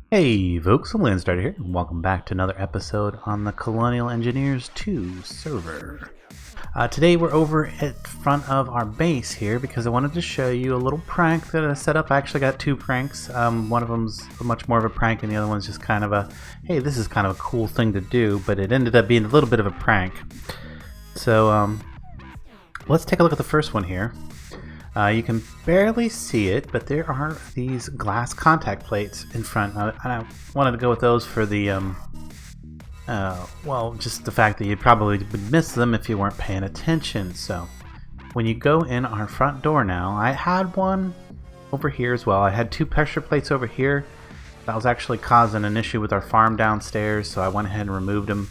Hey folks, I'm Landstryder here, and welcome back to another episode on the Colonial Engineers 2 server. Today we're over at front of our base here because I wanted to show you a little prank that I set up. I actually got two pranks. One of them's much more of a prank and the other one's just kind of a, hey, this is kind of a cool thing to do, but it ended up being a little bit of a prank. So let's take a look at the first one here. You can barely see it, but there are these glass contact plates in front. And I wanted to go with those for the, well, just the fact that you probably would miss them if you weren't paying attention. So when you go in our front door now, I had one over here as well. I had two pressure plates over here. That was actually causing an issue with our farm downstairs, so I went ahead and removed them.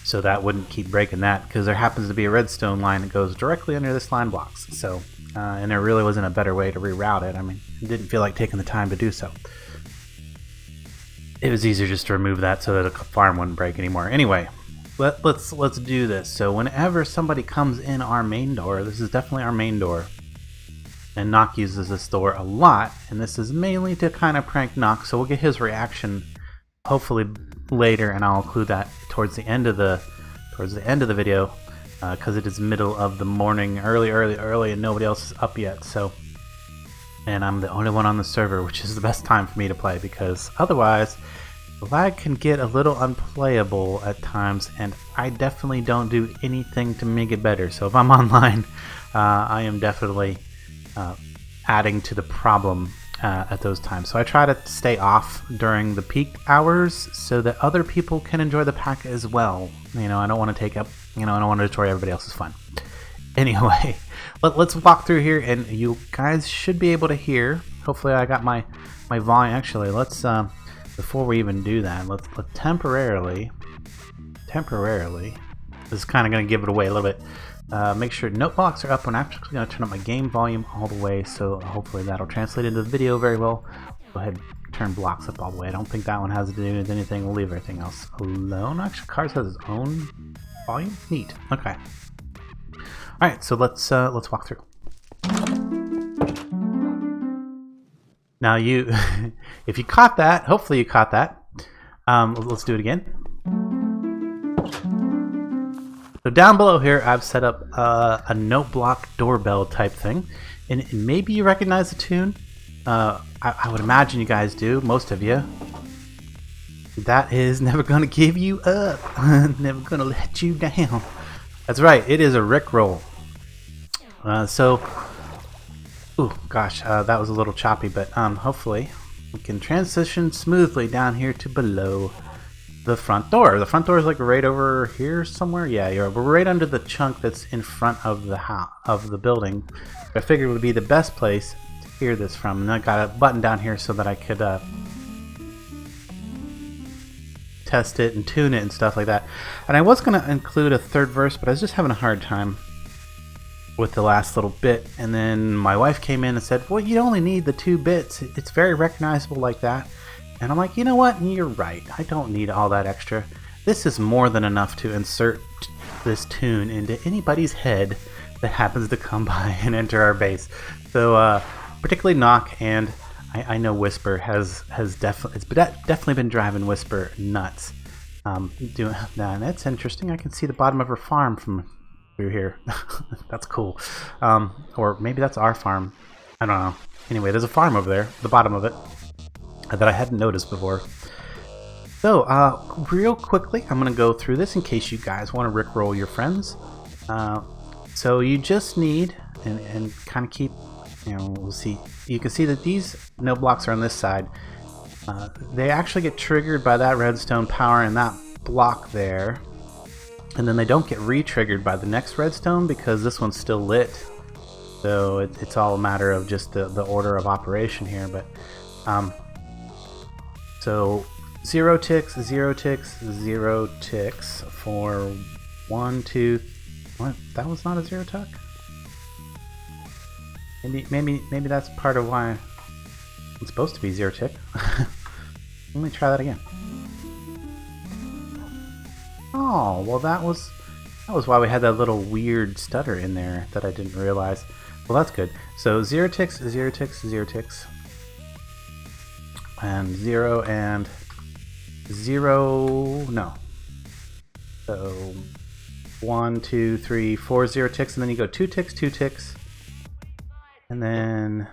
So that wouldn't keep breaking that, because there happens to be a redstone line that goes directly under this line blocks. So, and there really wasn't a better way to reroute it. I mean, it didn't feel like taking the time to do so. It was easier just to remove that so that the farm wouldn't break anymore. Anyway, let's do this. So whenever somebody comes in our main door, this is definitely our main door, and Nock uses this door a lot, and this is mainly to kind of prank Nock. So we'll get his reaction hopefully later, and I'll include that towards the end of the video, because it is middle of the morning, early, and nobody else is up yet. So, and I'm the only one on the server, which is the best time for me to play, because otherwise the lag can get a little unplayable at times, and I definitely don't do anything to make it better. So if I'm online, I am definitely adding to the problem at those times. So I try to stay off during the peak hours so that other people can enjoy the pack as well. You know, I don't want to take up, I don't want to destroy everybody else's fun. Anyway, let's walk through here, and you guys should be able to hear. Hopefully I got my volume. Actually, let's before we even do that, let's temporarily, this is kind of going to give it away a little bit. Make sure note blocks are up. I'm actually going to turn up my game volume all the way, so hopefully that'll translate into the video very well. Go ahead and turn blocks up all the way. I don't think that one has to do with anything. We'll leave everything else alone. Actually, Cars has its own volume. Neat. Okay. All right, so let's walk through. Now you, if you caught that, hopefully you caught that. Let's do it again. So down below here, I've set up a note block doorbell type thing, and maybe you recognize the tune. I would imagine you guys do, most of you. That is Never Gonna Give You Up, Never Gonna Let You Down. That's right, it is a Rickroll. Ooh, gosh, that was a little choppy, but hopefully we can transition smoothly down here to below the front door. The front door is like right over here somewhere. Yeah, we're right under the chunk that's in front of the building. I figured it would be the best place to hear this from. And I got a button down here so that I could test it and tune it and stuff like that. And I was going to include a third verse, but I was just having a hard time with the last little bit. And then my wife came in and said, well, you only need the 2 bits. It's very recognizable like that. And I'm like, you know what? You're right. I don't need all that extra. This is more than enough to insert this tune into anybody's head that happens to come by and enter our base. So, particularly Nock, and I know Whisper has definitely been driving Whisper nuts. Doing that. That's interesting. I can see the bottom of her farm from through here. That's cool. Or maybe that's our farm. I don't know. Anyway, there's a farm over there, the bottom of it, that I hadn't noticed before. So, real quickly, I'm going to go through this in case you guys want to rickroll your friends. So you just need, and kind of keep, we'll see. You can see that these note blocks are on this side. They actually get triggered by that redstone power and that block there. And then they don't get re-triggered by the next redstone because this one's still lit. So it's all a matter of just the order of operation here. But so 0 ticks, 0 ticks, 0 ticks for 1, 2. What? That was not a 0 tick? Maybe that's part of why it's supposed to be 0 tick. Let me try that again. Oh, well that was why we had that little weird stutter in there that I didn't realize. Well, that's good. So 0 ticks, 0 ticks, 0 ticks. and 0 and 0. No. So 1, 2, 3, 4, 0 ticks, and then you go 2 ticks, 2 ticks, and then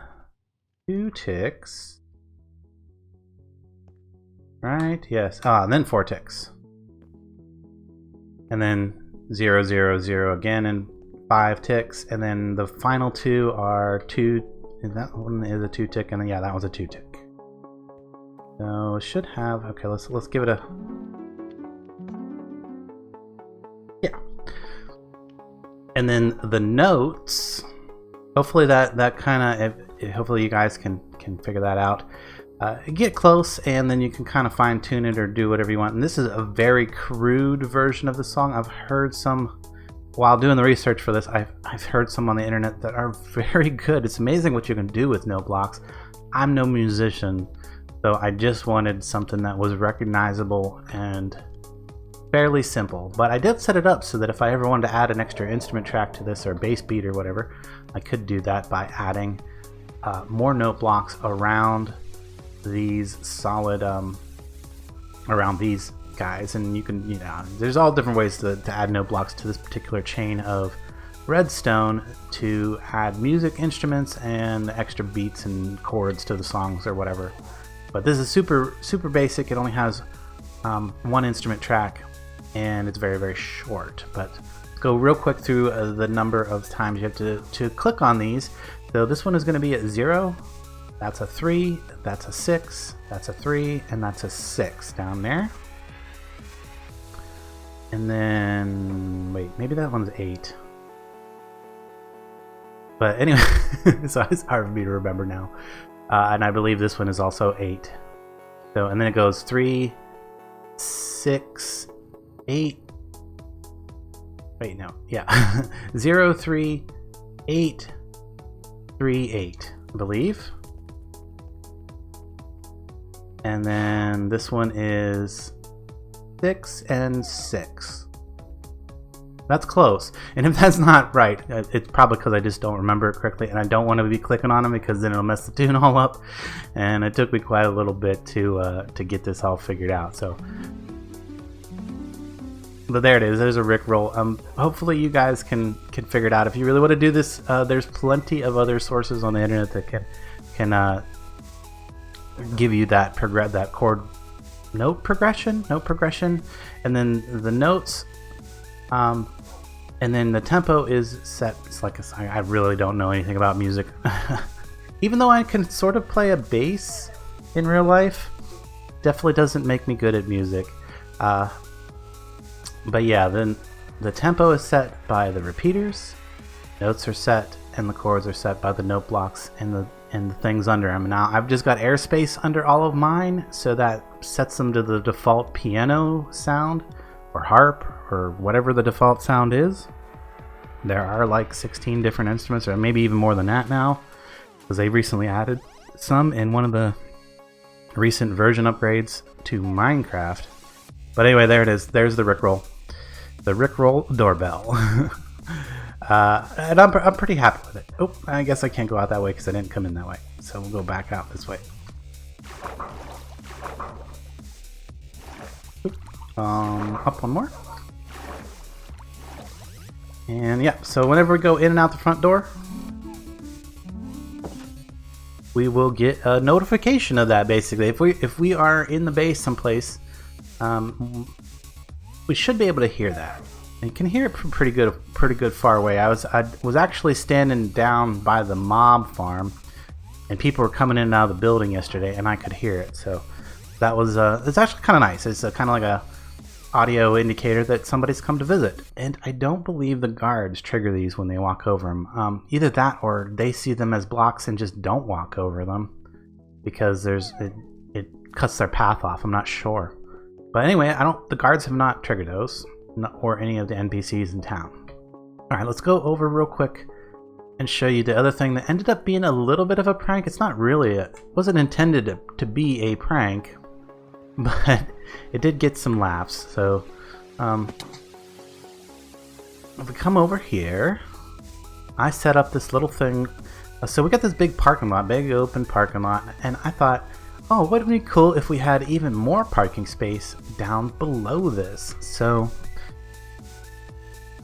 2 ticks. Right? Yes. And then 4 ticks. And then 0, 0, 0 again, and 5 ticks, and then the final 2 are 2. And that one is a 2 tick, and then, yeah, that was a 2 tick. So it should have. Okay, let's give it a. Yeah. And then the notes. Hopefully that kind of. Hopefully you guys can figure that out. Get close, and then you can kind of fine tune it or do whatever you want. And this is a very crude version of the song. I've heard some while doing the research for this. I've heard some on the internet that are very good. It's amazing what you can do with note blocks. I'm no musician, so I just wanted something that was recognizable and fairly simple. But I did set it up so that if I ever wanted to add an extra instrument track to this or bass beat or whatever, I could do that by adding more note blocks around these solid around these guys. And you can, there's all different ways to add note blocks to this particular chain of redstone to add music instruments and extra beats and chords to the songs or whatever. But this is super basic. It only has one instrument track, and it's very short. But let's go real quick through the number of times you have to click on these. So this one is going to be at 0. That's a 3, that's a 6, that's a 3, and that's a 6 down there. And then, wait, maybe that one's 8. But anyway, so it's hard for me to remember now. And I believe this one is also 8. So, and then it goes 3, 6, 8. Wait, no, yeah. 0, 3, 8, 3, 8, I believe. And then this one is 6 and 6. That's close. And if that's not right, it's probably because I just don't remember it correctly, and I don't want to be clicking on them because then it'll mess the tune all up. And it took me quite a little bit to get this all figured out. So, but there it is. There's a Rickroll. Hopefully you guys can figure it out. If you really want to do this, there's plenty of other sources on the internet that can give you that chord note progression, and then the notes, and then the tempo is set. It's like I really don't know anything about music, even though I can sort of play a bass in real life. Definitely doesn't make me good at music. But yeah, then the tempo is set by the repeaters, notes are set, and the chords are set by the note blocks and the things under them. Now I've just got airspace under all of mine, so that sets them to the default piano sound or harp or whatever the default sound is. There are like 16 different instruments, or maybe even more than that now, because they recently added some in one of the recent version upgrades to Minecraft. But anyway, there it is. There's the Rickroll. The Rickroll doorbell. And I'm pretty happy with it. Oh, I guess I can't go out that way because I didn't come in that way. So we'll go back out this way. Up one more. And yeah, so whenever we go in and out the front door, we will get a notification of that. Basically, if we are in the base someplace, we should be able to hear that. And you can hear it from pretty good far away. I was actually standing down by the mob farm, and people were coming in and out of the building yesterday, and I could hear it. So that was it's actually kind of nice. It's kind of like a audio indicator that somebody's come to visit. And I don't believe the guards trigger these when they walk over them. Either that, or they see them as blocks and just don't walk over them because it cuts their path off. I'm not sure. But anyway, the guards have not triggered those, or any of the NPCs in town. Alright, let's go over real quick and show you the other thing that ended up being a little bit of a prank. It's not really it wasn't intended to be a prank, but it did get some laughs. So if we come over here, I set up this little thing. So we got this big parking lot, big open parking lot, and I thought Oh, wouldn't it be cool if we had even more parking space down below this? So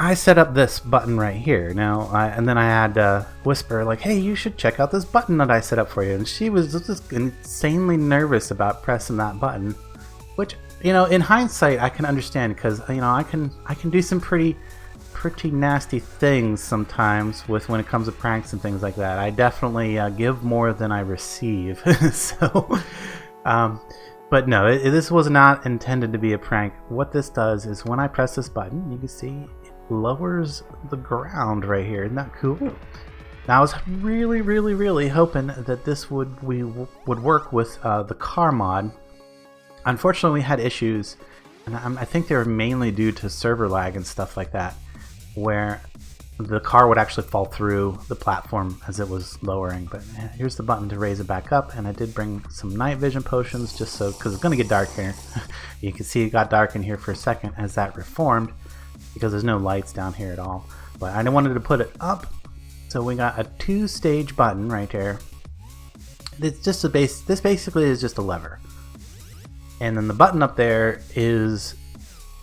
I set up this button right here now, and then I had Whisper like, hey, you should check out this button that I set up for you. And she was just insanely nervous about pressing that button, which, you know, in hindsight, I can understand, because, you know, I can do some pretty nasty things sometimes with when it comes to pranks and things like that. I definitely give more than I receive. So, but no, this was not intended to be a prank. What this does is when I press this button, you can see lowers the ground right here. Isn't that cool? Now I was really hoping that this would work with the car mod. Unfortunately, we had issues, and I think they were mainly due to server lag and stuff like that, where the car would actually fall through the platform as it was lowering. But here's the button to raise it back up, and I did bring some night vision potions just so, because it's going to get dark here. You can see it got dark in here for a second as that reformed, because there's no lights down here at all. But I wanted to put it up, so we got a 2-stage button right there. It's just a base. This basically is just a lever, and then the button up there is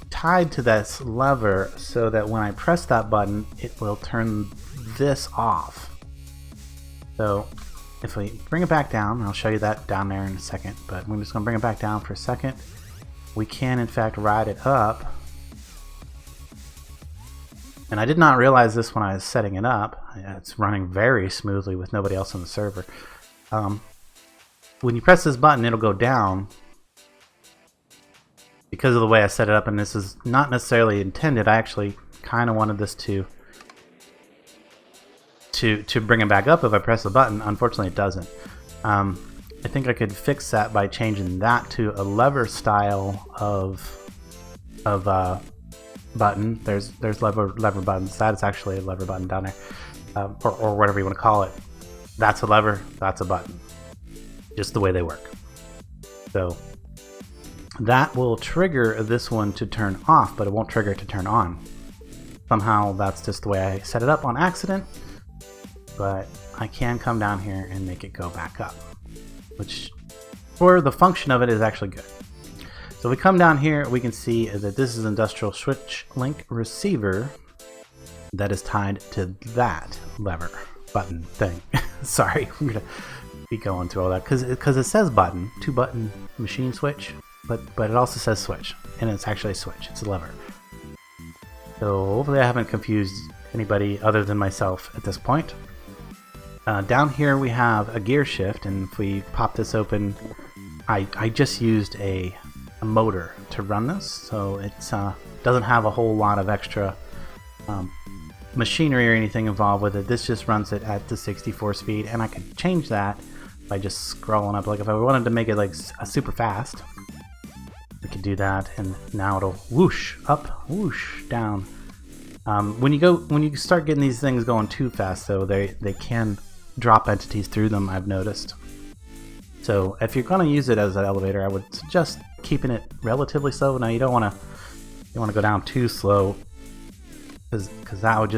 tied to this lever, so that when I press that button, it will turn this off. So if we bring it back down, I'll show you that down there in a second, but we're just going to bring it back down for a second. We can in fact ride it up. And I did not realize this when I was setting it up. It's running very smoothly with nobody else on the server. When you press this button, it'll go down because of the way I set it up, and this is not necessarily intended. I actually kind of wanted this to bring it back up if I press the button. Unfortunately, it doesn't. I think I could fix that by changing that to a lever style of button. There's lever buttons. That is actually a lever button down there, or whatever you want to call it. That's a lever. That's a button. Just the way they work. So that will trigger this one to turn off, but it won't trigger it to turn on. Somehow that's just the way I set it up on accident. But I can come down here and make it go back up, which for the function of it is actually good. So we come down here, we can see that this is industrial switch link receiver that is tied to that lever button thing. Sorry, I'm gonna be going through all that because it says button, 2-button machine switch, but it also says switch, and it's actually a switch. It's a lever. So hopefully I haven't confused anybody other than myself at this point. Down here we have a gear shift, and if we pop this open, I just used a motor to run this, so it doesn't have a whole lot of extra machinery or anything involved with it. This just runs it at the 64 speed, and I could change that by just scrolling up. Like if I wanted to make it like a super fast, we could do that, and now it'll whoosh up, whoosh down. When you start getting these things going too fast, though, they can drop entities through them, I've noticed. So if you're going to use it as an elevator, I would suggest keeping it relatively slow. Now you don't want to go down too slow, because that would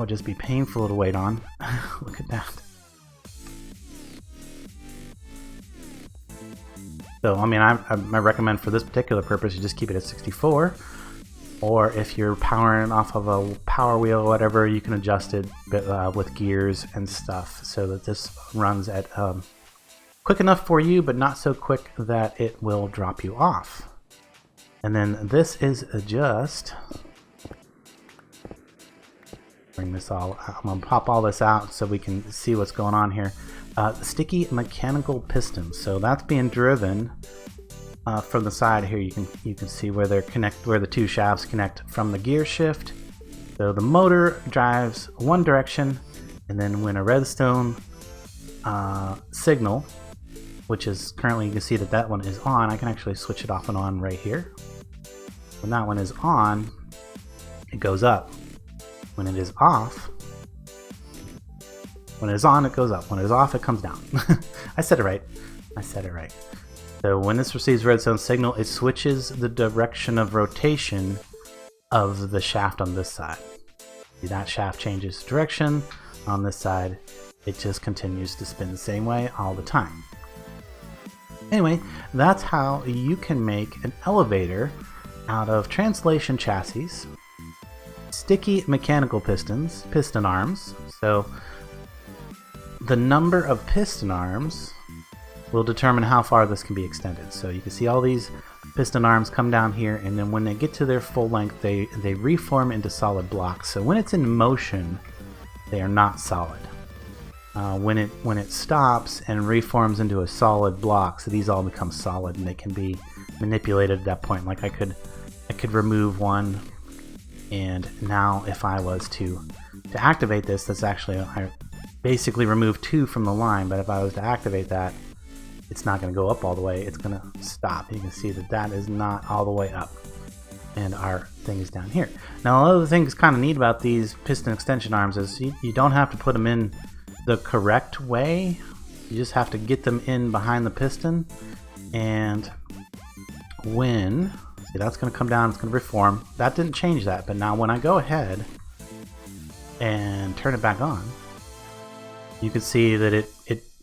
just be painful to wait on. Look at that. So I mean, I recommend for this particular purpose you just keep it at 64. Or if you're powering off of a power wheel or whatever, you can adjust it with gears and stuff so that this runs at quick enough for you, but not so quick that it will drop you off. And then this is just... bring this all out. I'm going to pop all this out so we can see what's going on here. Sticky mechanical pistons. So that's being driven from the side here. You can see where the two shafts connect from the gear shift. So the motor drives one direction, and then when a redstone signal, which is currently, you can see that one is on. I can actually switch it off and on right here. When that one is on, it goes up. When it is off, when it is on, it goes up. When it is off, it comes down. I said it right. So when this receives redstone signal, it switches the direction of rotation of the shaft on this side. See, that shaft changes direction. On this side, it just continues to spin the same way all the time. Anyway, that's how you can make an elevator out of translation chassis, sticky mechanical pistons, piston arms. So the number of piston arms will determine how far this can be extended. So you can see all these piston arms come down here, and then when they get to their full length, they reform into solid blocks. So when it's in motion, they are not solid. When it stops and reforms into a solid block, so these all become solid and they can be manipulated at that point. Like I could remove one, and now if I was to activate this, that's actually, I basically remove 2 from the line, but if I was to activate that, it's not going to go up all the way, it's going to stop. You can see that that is not all the way up, and our thing is down here. Now, one of the things kind of neat about these piston extension arms is you don't have to put them in the correct way. You just have to get them in behind the piston, and when, see, that's going to come down, it's going to reform. That didn't change that, but now when I go ahead and turn it back on, you can see that it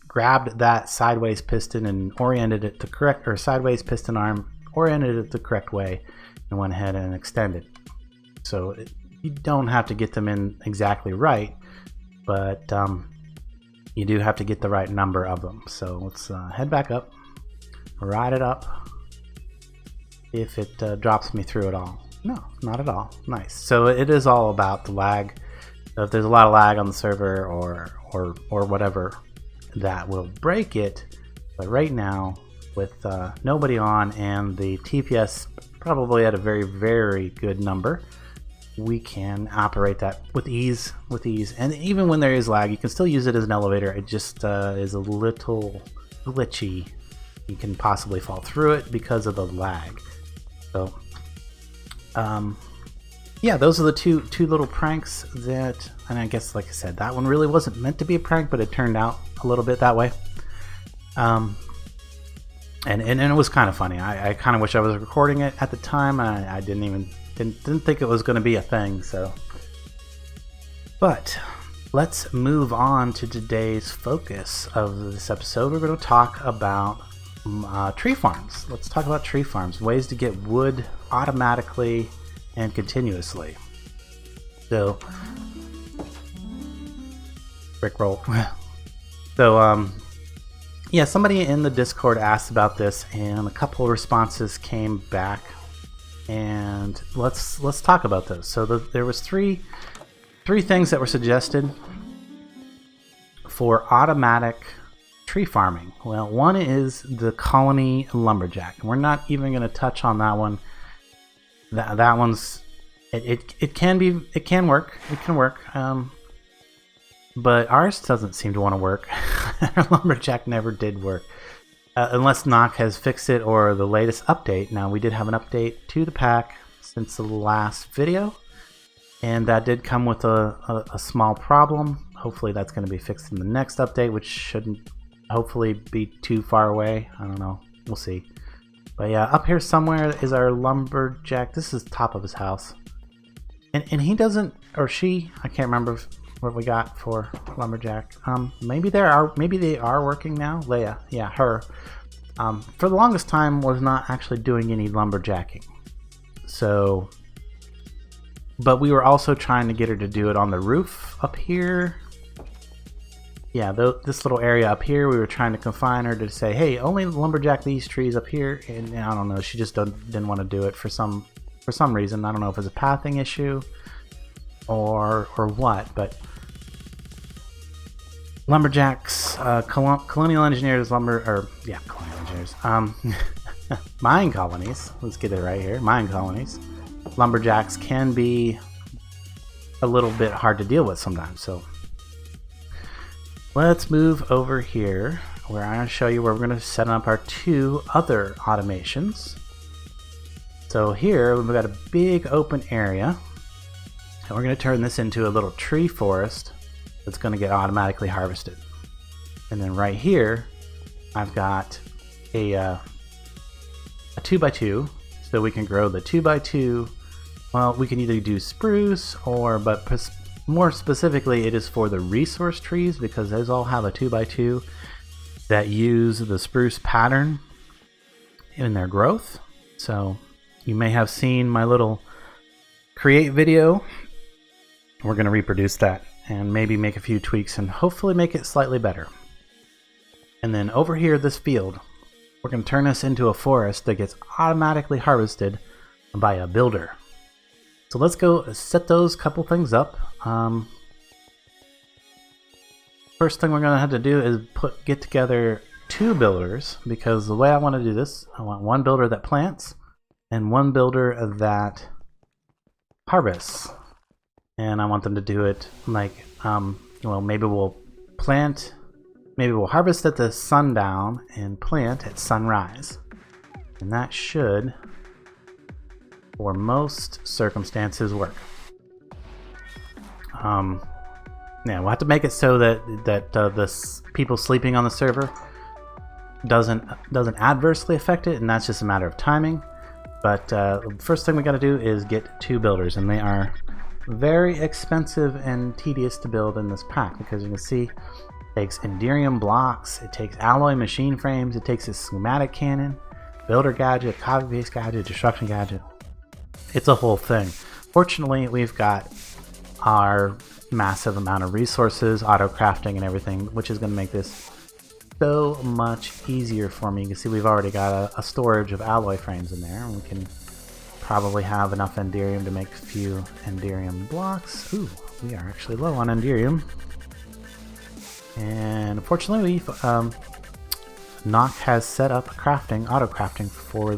grabbed that sideways piston and oriented it the correct, or sideways piston arm, oriented it the correct way, and went ahead and extended. So you don't have to get them in exactly right, but you do have to get the right number of them. So let's head back up, ride it up, if it drops me through at all. No, not at all. Nice. So it is all about the lag. If there's a lot of lag on the server or whatever, that will break it. But right now, with nobody on and the TPS probably at a very, very good number, we can operate that with ease. And even when there is lag, you can still use it as an elevator. It just is a little glitchy. You can possibly fall through it because of the lag. So yeah, those are the two little pranks that, and I guess, like I said, that one really wasn't meant to be a prank, but it turned out a little bit that way. And it was kind of funny. I kind of wish I was recording it at the time. I didn't think it was going to be a thing. So, but let's move on to today's focus of this episode. We're going to talk about tree farms. Let's talk about tree farms, ways to get wood automatically and continuously. So, Rickroll. So, yeah, somebody in the Discord asked about this, and a couple of responses came back, and let's talk about those. So there was three things that were suggested for automatic tree farming. Well, one is the Colony Lumberjack. We're not even going to touch on that one. That one's it can work. But ours doesn't seem to want to work. Our Lumberjack never did work. Unless Nock has fixed it or the latest update. Now, we did have an update to the pack since the last video, and that did come with a small problem. Hopefully that's going to be fixed in the next update, which shouldn't hopefully be too far away. I don't know. We'll see. But yeah, up here somewhere is our Lumberjack. This is the top of his house. And he doesn't, or she, I can't remember what we got for Lumberjack. Maybe they are working now. Leia, yeah, her. For the longest time was not actually doing any lumberjacking. So, but we were also trying to get her to do it on the roof up here. Yeah, this little area up here, we were trying to confine her to say, hey, only lumberjack these trees up here. And I don't know, she just didn't want to do it for some reason. I don't know if it's a pathing issue or what, but lumberjacks, colonial engineers, colonial engineers, Minecolonies, let's get it right here, Minecolonies, lumberjacks can be a little bit hard to deal with sometimes. So let's move over here where I'm going to show you where we're going to set up our two other automations. So here we've got a big open area, and we're going to turn this into a little tree forest that's going to get automatically harvested. And then right here I've got a 2x2, so we can grow the 2x2. Well, we can either do spruce but more specifically it is for the resource trees, because those all have a 2x2 that use the spruce pattern. in their growth. So you may have seen my little create video. We're going to reproduce that and maybe make a few tweaks and hopefully make it slightly better. And then over here, this field, we're going to turn this into a forest that gets automatically harvested by a builder. So let's go set those couple things up. First thing we're going to have to do is get together 2 builders, because the way I want to do this, I want one builder that plants and one builder that harvests. And I want them to do it like, well, maybe we'll plant, maybe we'll harvest at the sundown and plant at sunrise. And that should, for most circumstances, work. Yeah, we'll have to make it so that the people sleeping on the server doesn't adversely affect it, and that's just a matter of timing. But the first thing we got to do is get 2 builders, and they are very expensive and tedious to build in this pack, because you can see it takes Enderium blocks, it takes alloy machine frames, it takes a schematic cannon, builder gadget, copy paste gadget, destruction gadget. It's a whole thing. Fortunately, we've got our massive amount of resources, auto crafting and everything, which is going to make this so much easier for me. You can see we've already got a storage of alloy frames in there, and we can probably have enough Enderium to make a few Enderium blocks. Ooh, we are actually low on Enderium. And unfortunately, Nock has set up auto crafting for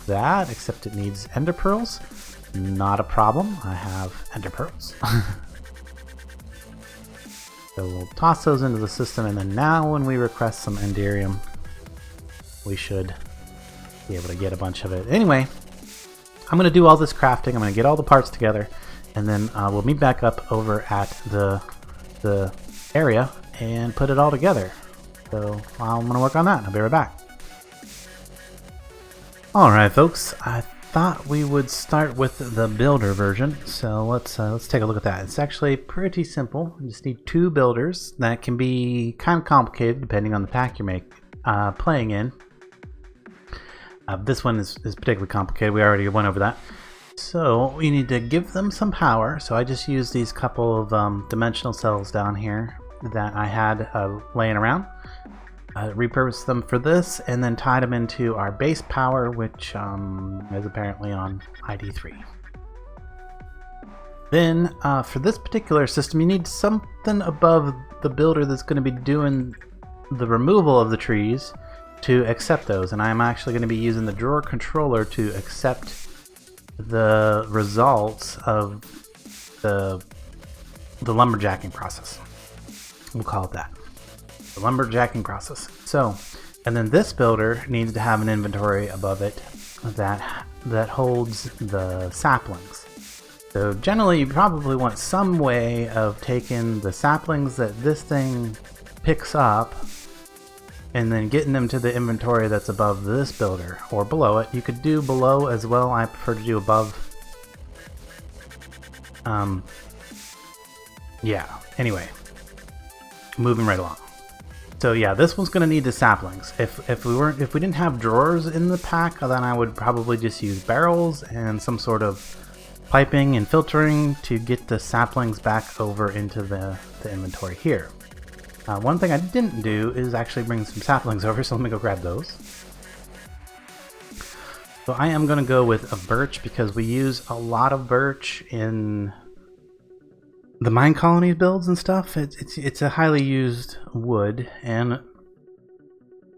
that, except it needs ender pearls. Not a problem, I have ender pearls. So we'll toss those into the system, and then now when we request some Enderium, we should be able to get a bunch of it. Anyway, I'm going to do all this crafting, I'm going to get all the parts together, and then we'll meet back up over at the area and put it all together. So I'm going to work on that, and I'll be right back. Alright folks, I thought we would start with the builder version, so let's take a look at that. It's actually pretty simple. You just need 2 builders. That can be kind of complicated depending on the pack you're playing in. This one is particularly complicated. We already went over that. So we need to give them some power. So I just used these couple of dimensional cells down here that I had laying around. Repurposed them for this, and then tied them into our base power, which is apparently on ID 3. Then for this particular system, you need something above the builder that's going to be doing the removal of the trees to accept those, and I'm actually going to be using the drawer controller to accept the results of the lumberjacking process. We'll call it that. The lumberjacking process. So, and then this builder needs to have an inventory above it that holds the saplings. So generally you probably want some way of taking the saplings that this thing picks up and then getting them to the inventory that's above this builder or below it. You could do below as well. I prefer to do above. Yeah, anyway, moving right along. So yeah, this one's going to need the saplings. If we didn't have drawers in the pack, then I would probably just use barrels and some sort of piping and filtering to get the saplings back over into the inventory here. One thing I didn't do is actually bring some saplings over, so let me go grab those. So I am going to go with a birch because we use a lot of birch in the Minecolonies builds and stuff. It's a highly used wood, and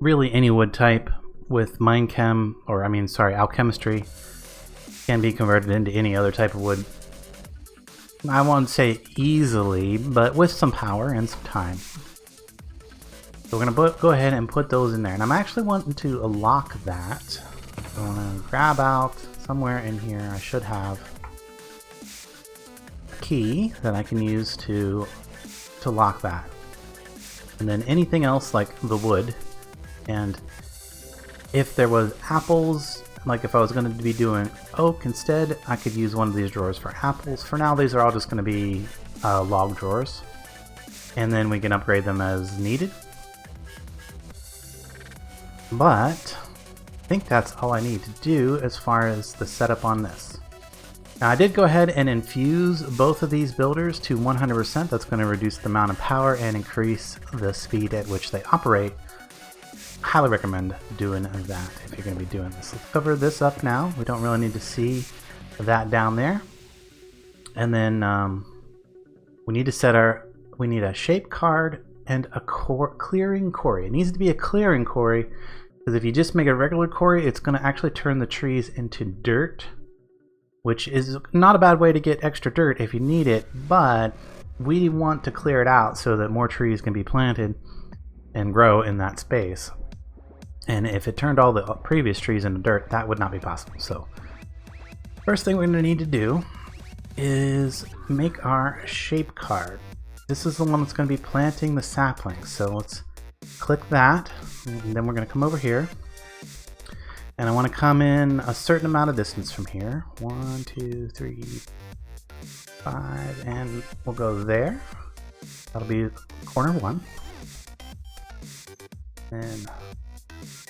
really any wood type with alchemistry can be converted into any other type of wood. I won't say easily, but with some power and some time. So we're going to go ahead and put those in there, and I'm actually wanting to lock that. So I'm going to grab out somewhere in here. I should have key that I can use to lock that, and then anything else like the wood. And if there was apples, like if I was going to be doing oak instead, I could use one of these drawers for apples. For now, these are all just going to be log drawers, and then we can upgrade them as needed. But think that's all I need to do as far as the setup on this. Now I did go ahead and infuse both of these builders to 100%. That's going to reduce the amount of power and increase the speed at which they operate. Highly recommend doing that if you're going to be doing this. Let's cover this up now. We don't really need to see that down there. And then we need to set we need a shape card and a clearing quarry. It needs to be a clearing quarry, because if you just make a regular quarry, it's going to actually turn the trees into dirt, which is not a bad way to get extra dirt if you need it, but we want to clear it out so that more trees can be planted and grow in that space. And if it turned all the previous trees into dirt, that would not be possible. So first thing we're going to need to do is make our shape card. This is the one that's going to be planting the saplings. So let's click that, and then we're going to come over here. And I want to come in a certain amount of distance from here. 1, 2, 3, 5, and we'll go there. That'll be corner 1. And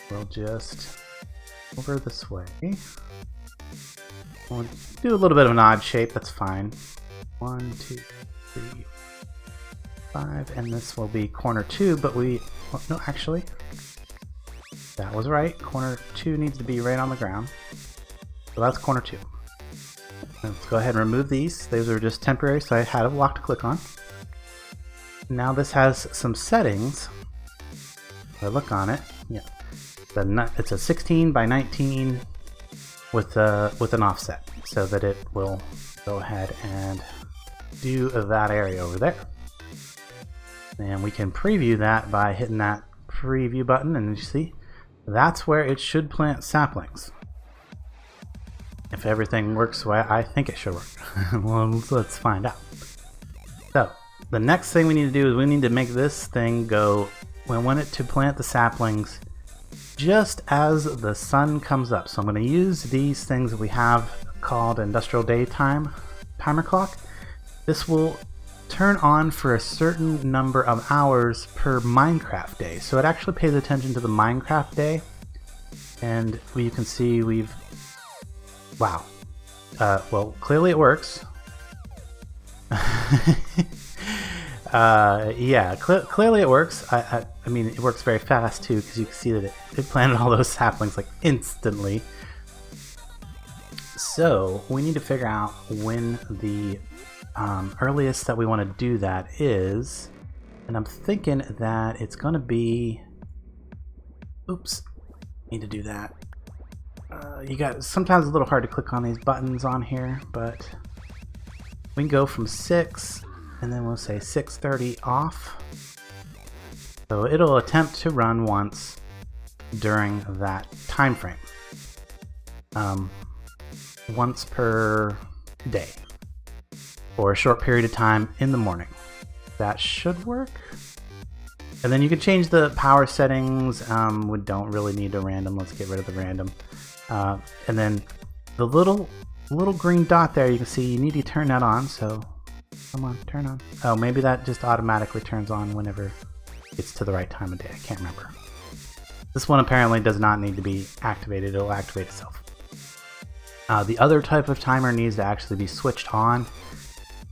we'll just over this way. We'll do a little bit of an odd shape, that's fine. 1, 2, 3, 5, and this will be corner 2, but no, actually, that was right. Corner 2 needs to be right on the ground. So that's corner 2. Let's go ahead and remove these. Those are just temporary, so I had a block to click on. Now this has some settings. If I look on it, yeah, it's a 16 by 19 with an offset, so that it will go ahead and do that area over there. And we can preview that by hitting that preview button, and you see that's where it should plant saplings. If everything works the way I think it should work. Well, let's find out. So the next thing we need to do is we need to make this thing go, we want it to plant the saplings just as the sun comes up. So I'm going to use these things that we have called industrial daytime timer clock. This will turn on for a certain number of hours per Minecraft day. So it actually pays attention to the Minecraft day. And you can see wow. Well, clearly it works. Yeah, clearly it works. I mean, it works very fast too, because you can see that it planted all those saplings like instantly. So we need to figure out when the earliest that we want to do that is, and I'm thinking that it's going to be, oops, need to do that. Sometimes it's a little hard to click on these buttons on here, but we can go from 6, and then we'll say 6:30 off. So it'll attempt to run once during that time frame, once per day, for a short period of time in the morning. That should work. And then you can change the power settings. We don't really need a random. Let's get rid of the random. And then the little green dot there, you can see you need to turn that on. So come on, turn on. Oh, maybe that just automatically turns on whenever it's to the right time of day. I can't remember. This one apparently does not need to be activated. It'll activate itself. The other type of timer needs to actually be switched on,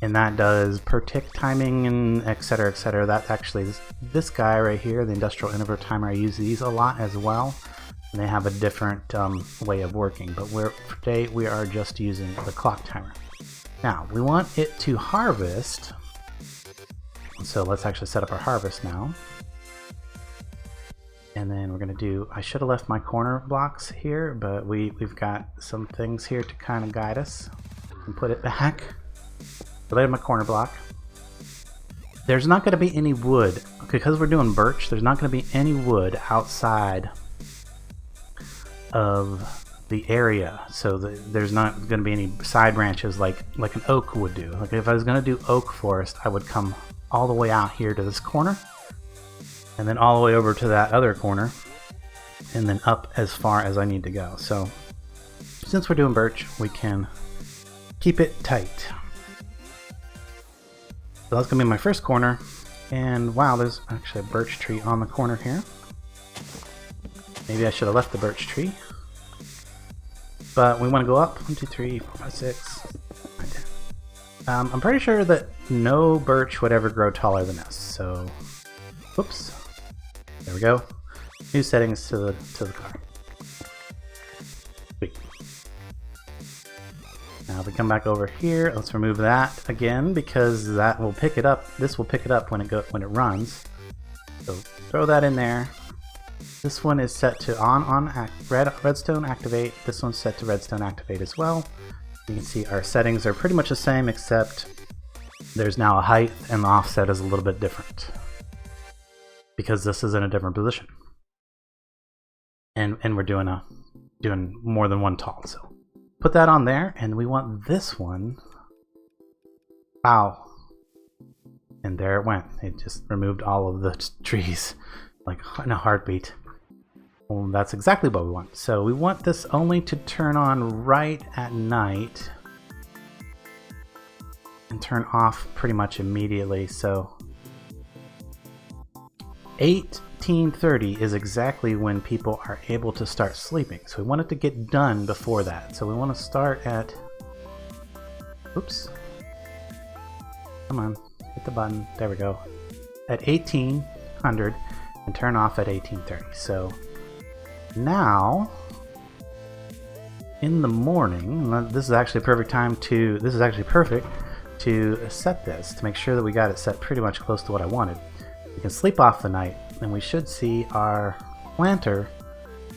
and that does per tick timing and etc, etc. That's actually this guy right here, the industrial interval timer. I use these a lot as well, and they have a different way of working, but today we are just using the clock timer. Now we want it to harvest, so let's actually set up our harvest now. And then we're going to do, I should have left my corner blocks here, but we've got some things here to kind of guide us. And put it back. Delete my corner block. There's not going to be any wood, because we're doing birch, there's not going to be any wood outside of the area. So there's not going to be any side branches like an oak would do. Like if I was going to do oak forest, I would come all the way out here to this corner, and then all the way over to that other corner, and then up as far as I need to go. So since we're doing birch, we can keep it tight. So that's gonna be my first corner, and wow, there's actually a birch tree on the corner here. Maybe I should have left the birch tree. but we want to go up. 1, 2, 3, 4, 5, 6, 9, 10. I'm pretty sure that no birch would ever grow taller than this. So, whoops. There we go. New settings to the car. Sweet. Now if we come back over here, let's remove that again because that will pick it up. This will pick it up when it runs. So throw that in there. This one is set to redstone activate. This one's set to redstone activate as well. You can see our settings are pretty much the same, except there's now a height and the offset is a little bit different because this is in a different position. And we're doing more than one tall. So put that on there, and we want this one. Wow. And there it went. It just removed all of the trees like in a heartbeat. Well, that's exactly what we want. So we want this only to turn on right at night and turn off pretty much immediately. So 18:30 is exactly when people are able to start sleeping. So we want it to get done before that. So we want to start at, oops, come on, hit the button, there we go, at 1800 and turn off at 18:30. So now in the morning, this is actually a perfect time to, this is actually perfect to set this, to make sure that we got it set pretty much close to what I wanted. We can sleep off the night, and we should see our planter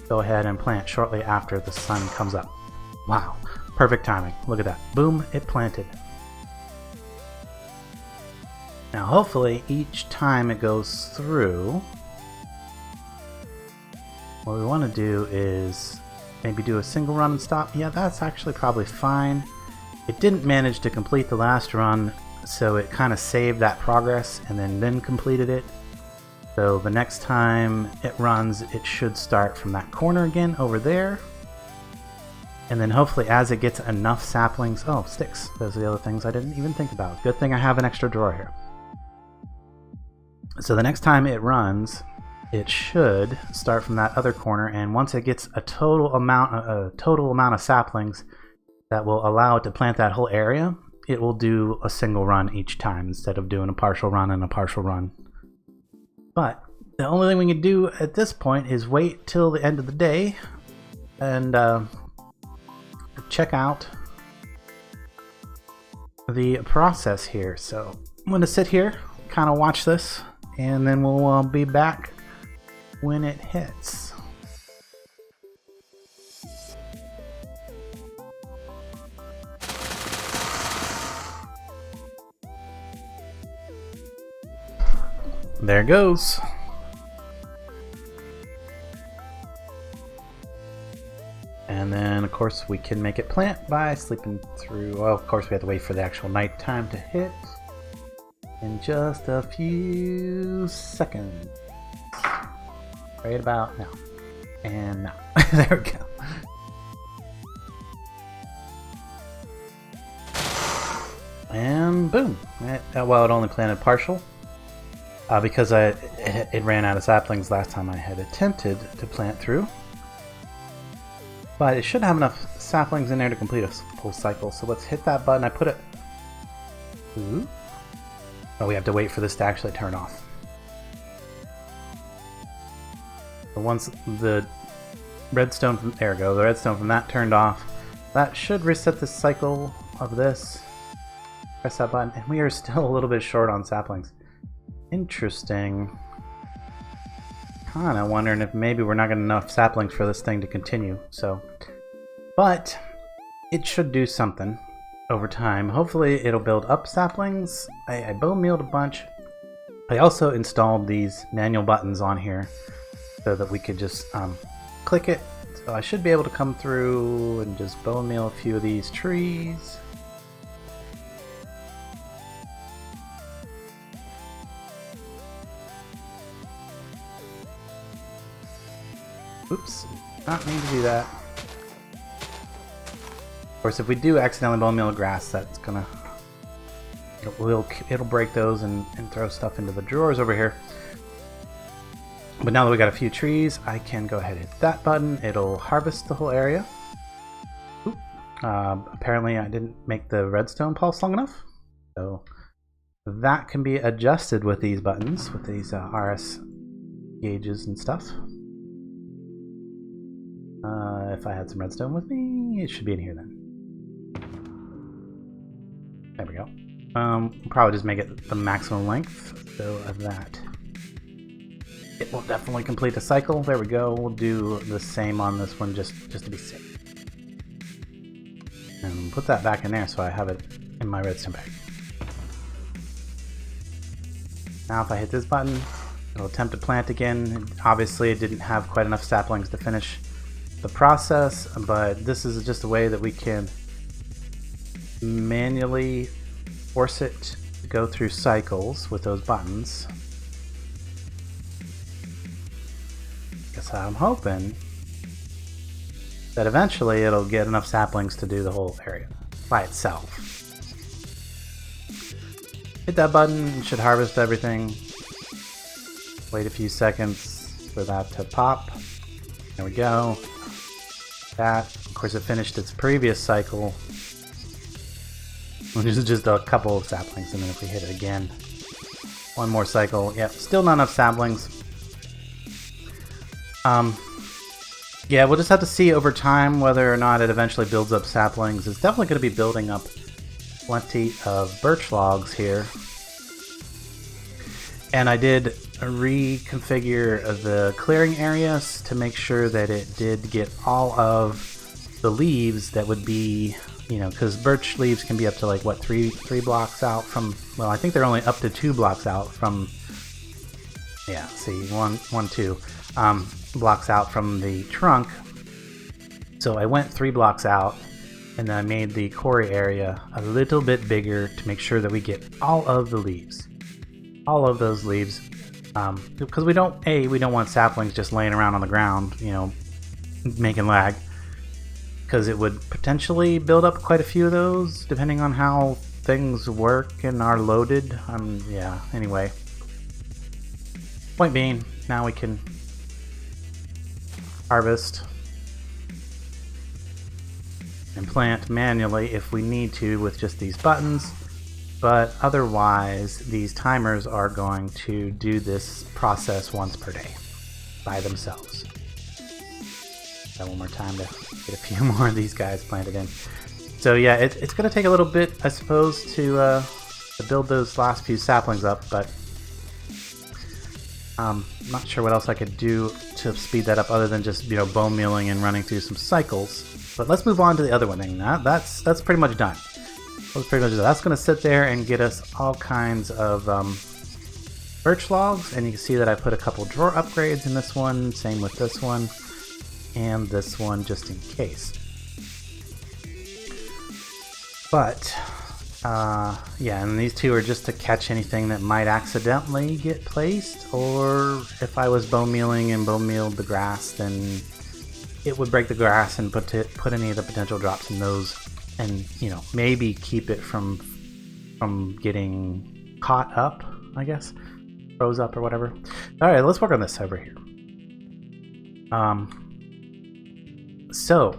go ahead and plant shortly after the sun comes up. Wow, perfect timing. Look at that. Boom, it planted. Now hopefully each time it goes through, what we want to do is maybe do a single run and stop. Yeah, that's actually probably fine. It didn't manage to complete the last run, so it kind of saved that progress and then completed it. So the next time it runs, it should start from that corner again over there. And then hopefully as it gets enough saplings, oh, sticks, those are the other things I didn't even think about. Good thing I have an extra drawer here. So the next time it runs, it should start from that other corner, and once it gets a total amount of saplings that will allow it to plant that whole area, it will do a single run each time instead of doing a partial run and a partial run. But the only thing we can do at this point is wait till the end of the day and check out the process here. So I'm going to sit here, kind of watch this, and then we'll be back when it hits. There it goes. And then of course we can make it plant by sleeping through, well, of course we have to wait for the actual night time to hit in just a few seconds. Right about now. And now. There we go. And boom. Well, it only planted partial. Because it ran out of saplings last time I had attempted to plant through. But it should have enough saplings in there to complete a full cycle. So let's hit that button. I put it... Ooh. Oh, we have to wait for this to actually turn off. So once the redstone from... There we go. The redstone from that turned off. That should reset the cycle of this. Press that button. And we are still a little bit short on saplings. Interesting. Kinda wondering if maybe we're not getting enough saplings for this thing to continue. So, but it should do something over time. Hopefully it'll build up saplings. I bone mealed a bunch. I also installed these manual buttons on here so that we could just click it. So I should be able to come through and just bone meal a few of these trees. Oops, not mean to do that. Of course, if we do accidentally bone meal grass, that's gonna... It'll break those and throw stuff into the drawers over here. But now that we got a few trees, I can go ahead and hit that button. It'll harvest the whole area. Apparently I didn't make the redstone pulse long enough, so that can be adjusted with these buttons, with these RS gauges and stuff. If I had some redstone with me, it should be in here then. There we go. We'll probably just make it the maximum length, so of that. It will definitely complete the cycle. There we go. We'll do the same on this one just to be safe. And put that back in there so I have it in my redstone bag. Now if I hit this button, it'll attempt to plant again. Obviously it didn't have quite enough saplings to finish the process, but this is just a way that we can manually force it to go through cycles with those buttons. Guess I'm hoping that eventually it'll get enough saplings to do the whole area by itself. Hit that button, it should harvest everything. Wait a few seconds for that to pop. There we go. That, of course, it finished its previous cycle, which is just a couple of saplings, and then if we hit it again, one more cycle. Yep, still not enough saplings. Yeah, we'll just have to see over time whether or not it eventually builds up saplings. It's definitely going to be building up plenty of birch logs here. And I did reconfigure the clearing areas to make sure that it did get all of the leaves that would be, you know, because birch leaves can be up to like, what, three blocks out from, well, I think they're only up to 2 blocks out from, yeah, see, two blocks out from the trunk. So I went 3 blocks out, and then I made the quarry area a little bit bigger to make sure that we get all of the leaves. All of those leaves, because we don't want saplings just laying around on the ground, you know, making lag, because it would potentially build up quite a few of those depending on how things work and are loaded. Yeah, anyway, point being, now we can harvest and plant manually if we need to with just these buttons. But otherwise, these timers are going to do this process once per day by themselves. Got one more time to get a few more of these guys planted in. So yeah, it's going to take a little bit, I suppose, to build those last few saplings up, but I'm not sure what else I could do to speed that up other than just, you know, bone mealing and running through some cycles. But let's move on to the other one thing. That's pretty much done. That's going to sit there and get us all kinds of birch logs, and you can see that I put a couple drawer upgrades in this one, same with this one, and this one just in case. But, yeah, and these two are just to catch anything that might accidentally get placed, or if I was bone mealing and bone mealed the grass, then it would break the grass and put any of the potential drops in those. And, you know, maybe keep it from getting caught up, I guess. Froze up or whatever. Alright, let's work on this over here. So,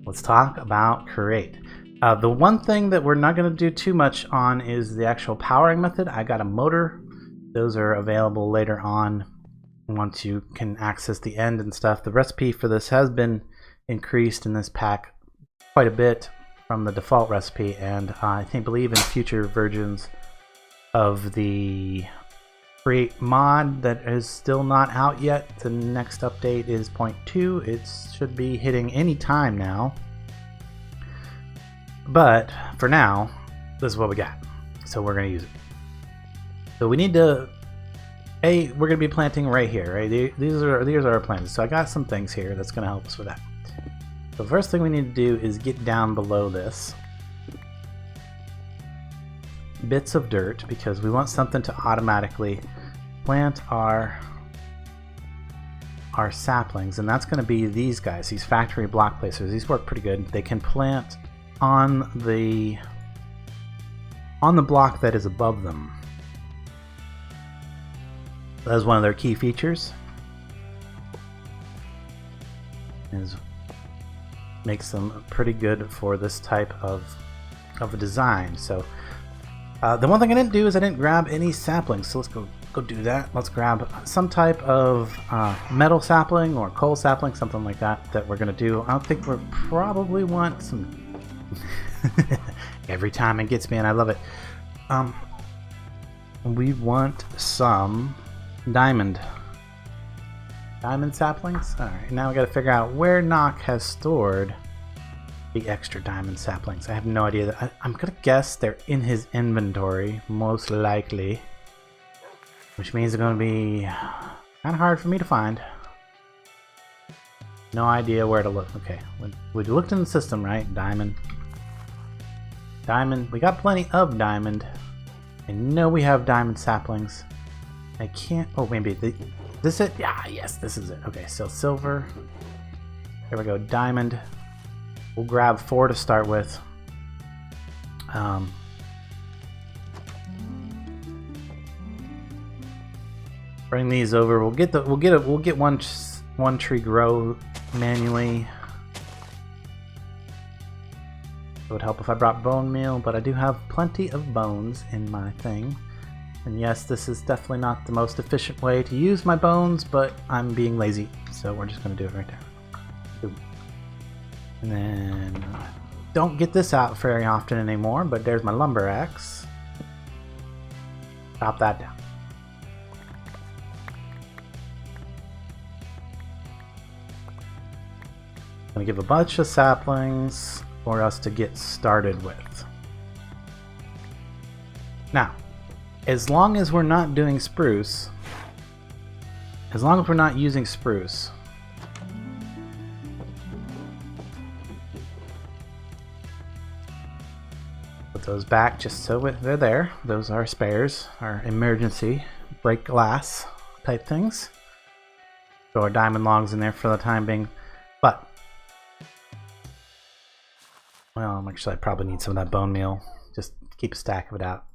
let's talk about create. The one thing that we're not going to do too much on is the actual powering method. I got a motor. Those are available later on once you can access the end and stuff. The recipe for this has been increased in this pack quite a bit from the default recipe, and I believe in future versions of the create mod that is still not out yet. The next update is 0.2. It should be hitting any time now, but for now this is what we got, so we're going to use it. So we need to, we're going to be planting right here, right? These are our plants. So I got some things here that's going to help us with that. The first thing we need to do is get down below this. Bits of dirt, because we want something to automatically plant our saplings, and that's going to be these guys, these factory block placers. These work pretty good. They can plant on the block that is above them. That is one of their key features. Is makes them pretty good for this type of a design. So the one thing I didn't do is I didn't grab any saplings, so let's go do that. Let's grab some type of metal sapling or coal sapling, something like that we're gonna do. I think we probably want some every time it gets me, and I love it. We want some diamond saplings. Alright, now we gotta figure out where Nock has stored the extra diamond saplings. I have no idea. I'm gonna guess they're in his inventory, most likely, which means they're gonna be kind of hard for me to find. No idea where to look. Okay, we looked in the system, right? Diamond. We got plenty of diamond. I know we have diamond saplings. I can't. Oh, maybe this it? Yeah, yes, this is it. Okay, so silver. There we go. Diamond. We'll grab 4 to start with. Bring these over. We'll get one tree grow manually. It would help if I brought bone meal, but I do have plenty of bones in my thing. And yes, this is definitely not the most efficient way to use my bones, but I'm being lazy, so we're just going to do it right there. Boom. And then don't get this out very often anymore, but there's my lumber axe. Chop that down. I'm going to give a bunch of saplings for us to get started with. Now, as long as we're not doing spruce, as long as we're not using spruce, put those back just so they're there. Those are spares, our emergency break glass type things. Throw our diamond logs in there for the time being, but well, actually I probably need some of that bone meal. Just keep a stack of it out.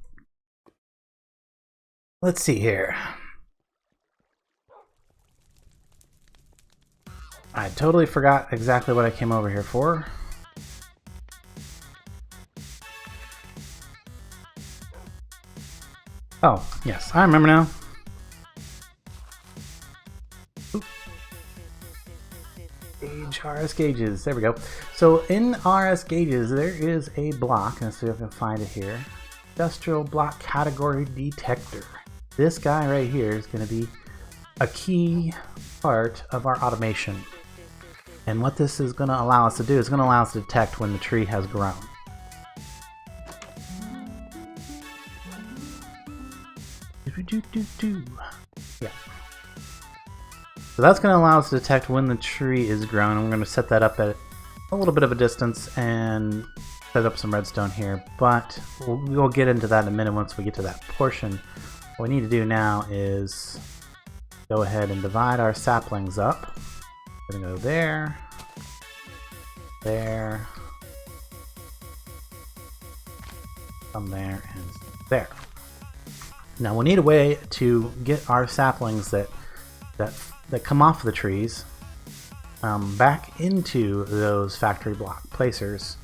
Let's see here. I totally forgot exactly what I came over here for. Oh, yes, I remember now. Oop. Gauge, RS gauges, there we go. So in RS gauges, there is a block, let's see if I can find it here. Industrial block category detector. This guy right here is going to be a key part of our automation. And what this is going to allow us to do is going to allow us to detect when the tree has grown. Yeah. So that's going to allow us to detect when the tree is grown. I'm going to set that up at a little bit of a distance and set up some redstone here, but we'll get into that in a minute once we get to that portion. What we need to do now is go ahead and divide our saplings up. We're going to go there, there, come there, and there. Now we need a way to get our saplings that come off the trees back into those factory block placers.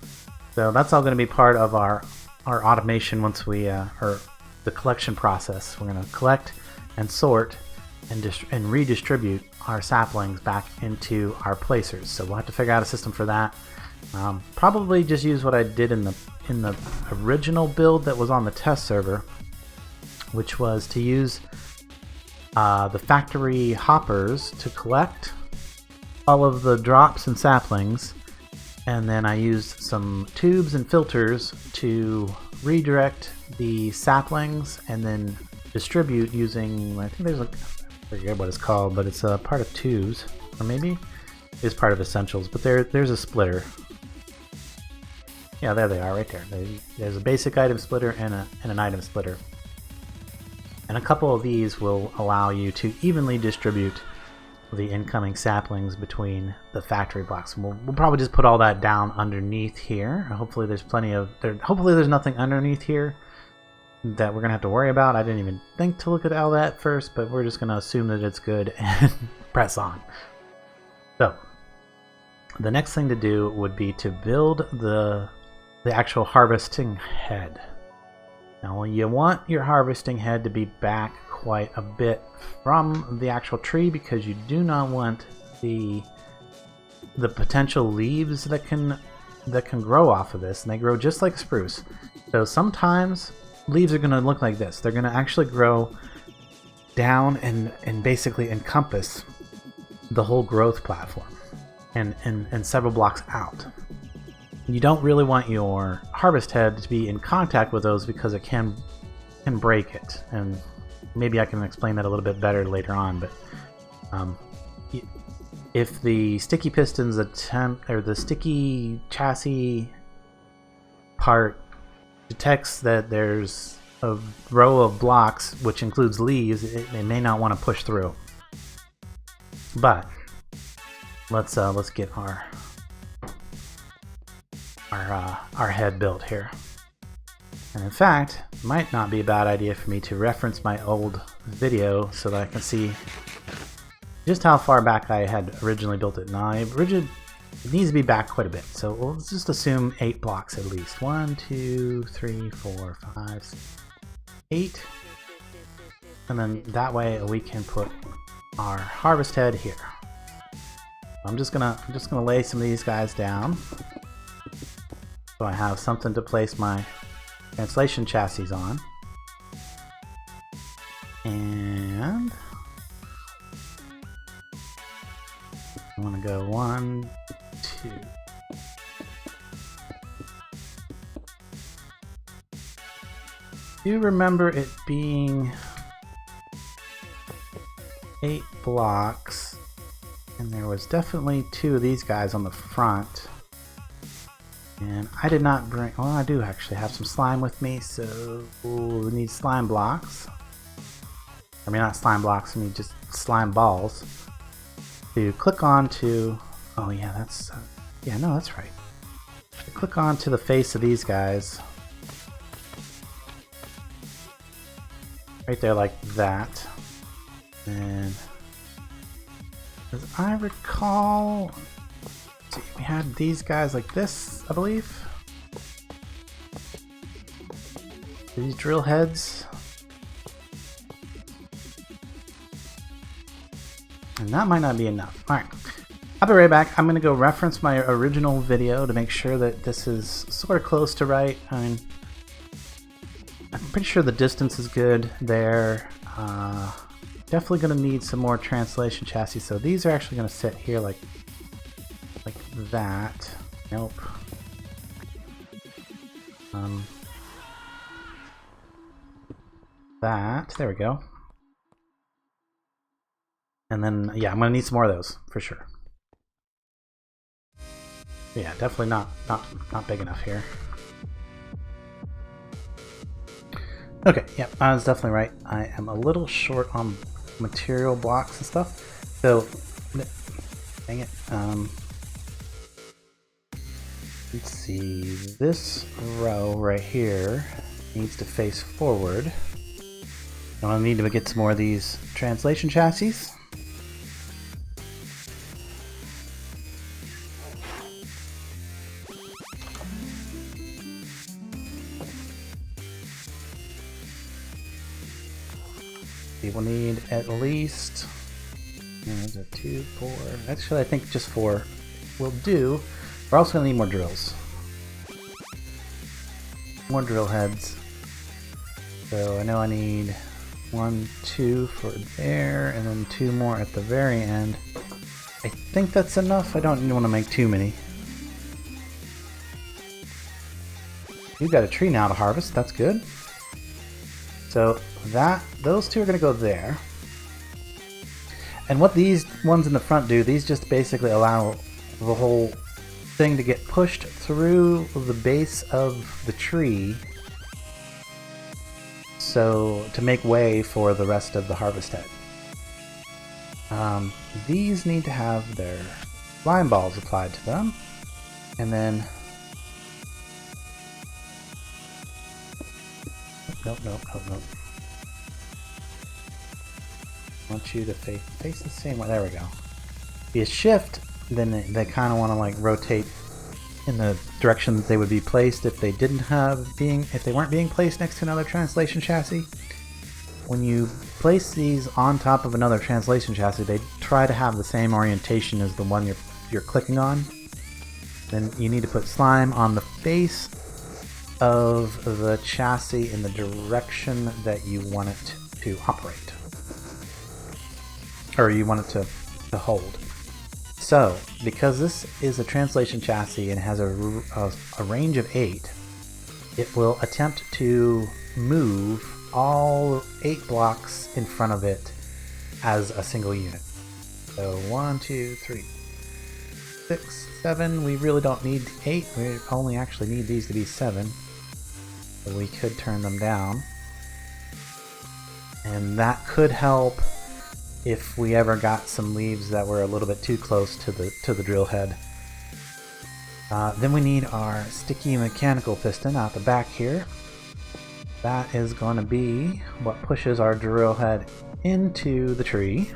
So that's all going to be part of our automation once we or the collection process. We're going to collect and sort and redistribute our saplings back into our placers. So we'll have to figure out a system for that. Probably just use what I did in the original build that was on the test server, which was to use the factory hoppers to collect all of the drops and saplings, and then I used some tubes and filters to redirect the saplings and then distribute using, I think there's I forget what it's called, but it's a part of tubes, or maybe it's part of essentials, but there's a splitter. Yeah, there they are right there. There's a basic item splitter and an item splitter. And a couple of these will allow you to evenly distribute the incoming saplings between the factory blocks. We'll probably just put all that down underneath here. Hopefully there's hopefully there's nothing underneath here that we're gonna have to worry about. I didn't even think to look at all that first, but we're just gonna assume that it's good and press on. So the next thing to do would be to build the actual harvesting head. Now you want your harvesting head to be back quite a bit from the actual tree, because you do not want the potential leaves that can grow off of this, and they grow just like spruce. So sometimes leaves are going to look like this. They're going to actually grow down and basically encompass the whole growth platform and several blocks out. You don't really want your harvest head to be in contact with those, because it can break it. And maybe I can explain that a little bit better later on, but if the sticky pistons or the sticky chassis part detects that there's a row of blocks which includes leaves, it may not want to push through. But let's get our head built here. And in fact, it might not be a bad idea for me to reference my old video so that I can see just how far back I had originally built it. Now, it needs to be back quite a bit, so let's just assume 8 blocks at least. 1, 2, 3, 4, 5, 6, 8. And then that way we can put our harvest head here. I'm just gonna lay some of these guys down, so I have something to place my translation chassis on. And I want to go 1, 2. Do remember it being 8 blocks, and there was definitely 2 of these guys on the front. And I did not bring, well, I do actually have some slime with me, so we need slime blocks. I mean, not slime blocks, I mean just slime balls. To click on to, oh yeah, that's, yeah, no, that's right. To click on to the face of these guys. Right there like that. And as I recall, let's see, we had these guys like this, I believe. These drill heads. And that might not be enough. Alright, I'll be right back. I'm going to go reference my original video to make sure that this is sort of close to right. I mean, I'm pretty sure the distance is good there. Definitely going to need some more translation chassis. So these are actually going to sit here like that. Nope. There we go. And then, yeah, I'm going to need some more of those for sure. Yeah, definitely not big enough here. Okay, yeah, I was definitely right. I am a little short on material blocks and stuff. So, dang it. Let's see. This row right here needs to face forward. And I'll need to get some more of these translation chassis. We'll need at least 2, 4. Actually, I think just 4 will do. We're also going to need more drills. More drill heads. So I know I need 1, 2 for there, and then 2 more at the very end. I think that's enough. I don't want to make too many. We've got a tree now to harvest. That's good. So those 2 are going to go there. And what these ones in the front do, these just basically allow the whole thing to get pushed through the base of the tree, so to make way for the rest of the harvest head. These need to have their slime balls applied to them, and then Nope. I want you to face the same way. There we go. You shift then they kind of want to like rotate in the direction that they would be placed if they weren't being placed next to another translation chassis. When you place these on top of another translation chassis, they try to have the same orientation as the one you're clicking on. Then you need to put slime on the face of the chassis in the direction that you want it to operate, or you want it to hold. So, because this is a translation chassis and has a range of 8, it will attempt to move all 8 blocks in front of it as a single unit. So 1, 2, 3, 6, 7. We really don't need 8. We only actually need these to be 7. So we could turn them down. And that could help if we ever got some leaves that were a little bit too close to the drill head. Then we need our sticky mechanical piston out the back here. That is going to be what pushes our drill head into the tree.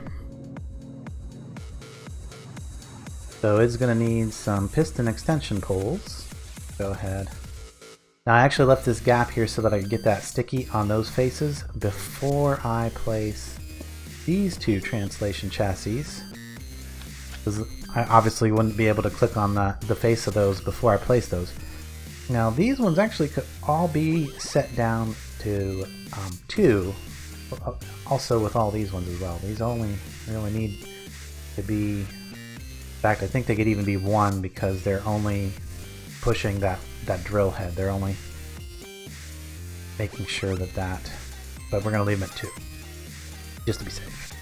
So it's going to need some piston extension poles. Go ahead. Now I actually left this gap here so that I could get that sticky on those faces before I place these 2 translation chassis, because I obviously wouldn't be able to click on the face of those before I place those. Now these ones actually could all be set down to 2, also with all these ones as well. These only really need to be, in fact I think they could even be 1 because they're only pushing that drill head. They're only making sure that, but we're going to leave them at 2. Just to be safe.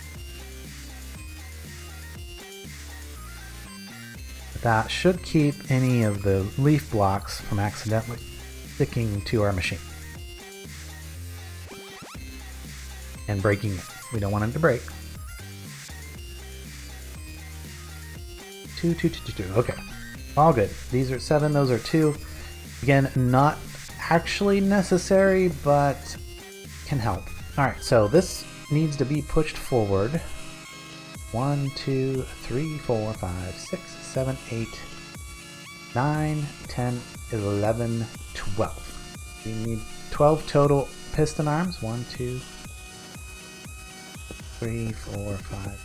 That should keep any of the leaf blocks from accidentally sticking to our machine and breaking it. We don't want it to break. 2, 2, 2, 2, 2. Okay, all good. These are 7. Those are 2. Again, not actually necessary, but can help. All right, so this needs to be pushed forward. 1, 2, 3, 4, 5, 6, 7, 8, 9, 10, 11, 12. We need 12 total piston arms. 1, 2, 3, 4, 5.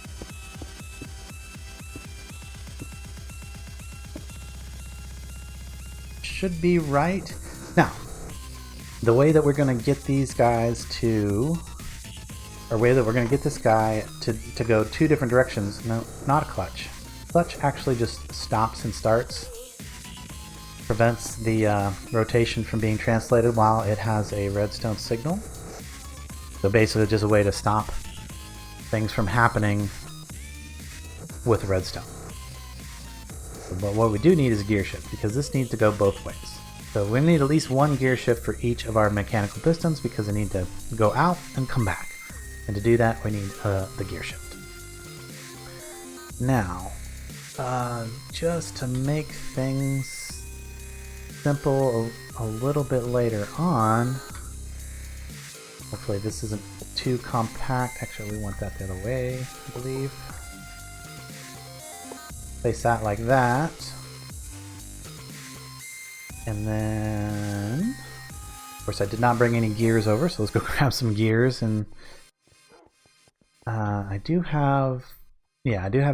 Should be right. Now, the way that we're going to get these guys to, or way that we're going to get this guy to go 2 different directions, no, not a clutch. Clutch actually just stops and starts, prevents the rotation from being translated while it has a redstone signal. So basically just a way to stop things from happening with redstone. But what we do need is a gear shift, because this needs to go both ways. So we need at least 1 gear shift for each of our mechanical pistons, because they need to go out and come back. And to do that, we need the gear shift. Now, just to make things simple a little bit later on, hopefully this isn't too compact. Actually, we want that the other way, I believe. Place that like that. And then, of course, I did not bring any gears over, so let's go grab some gears. And I do have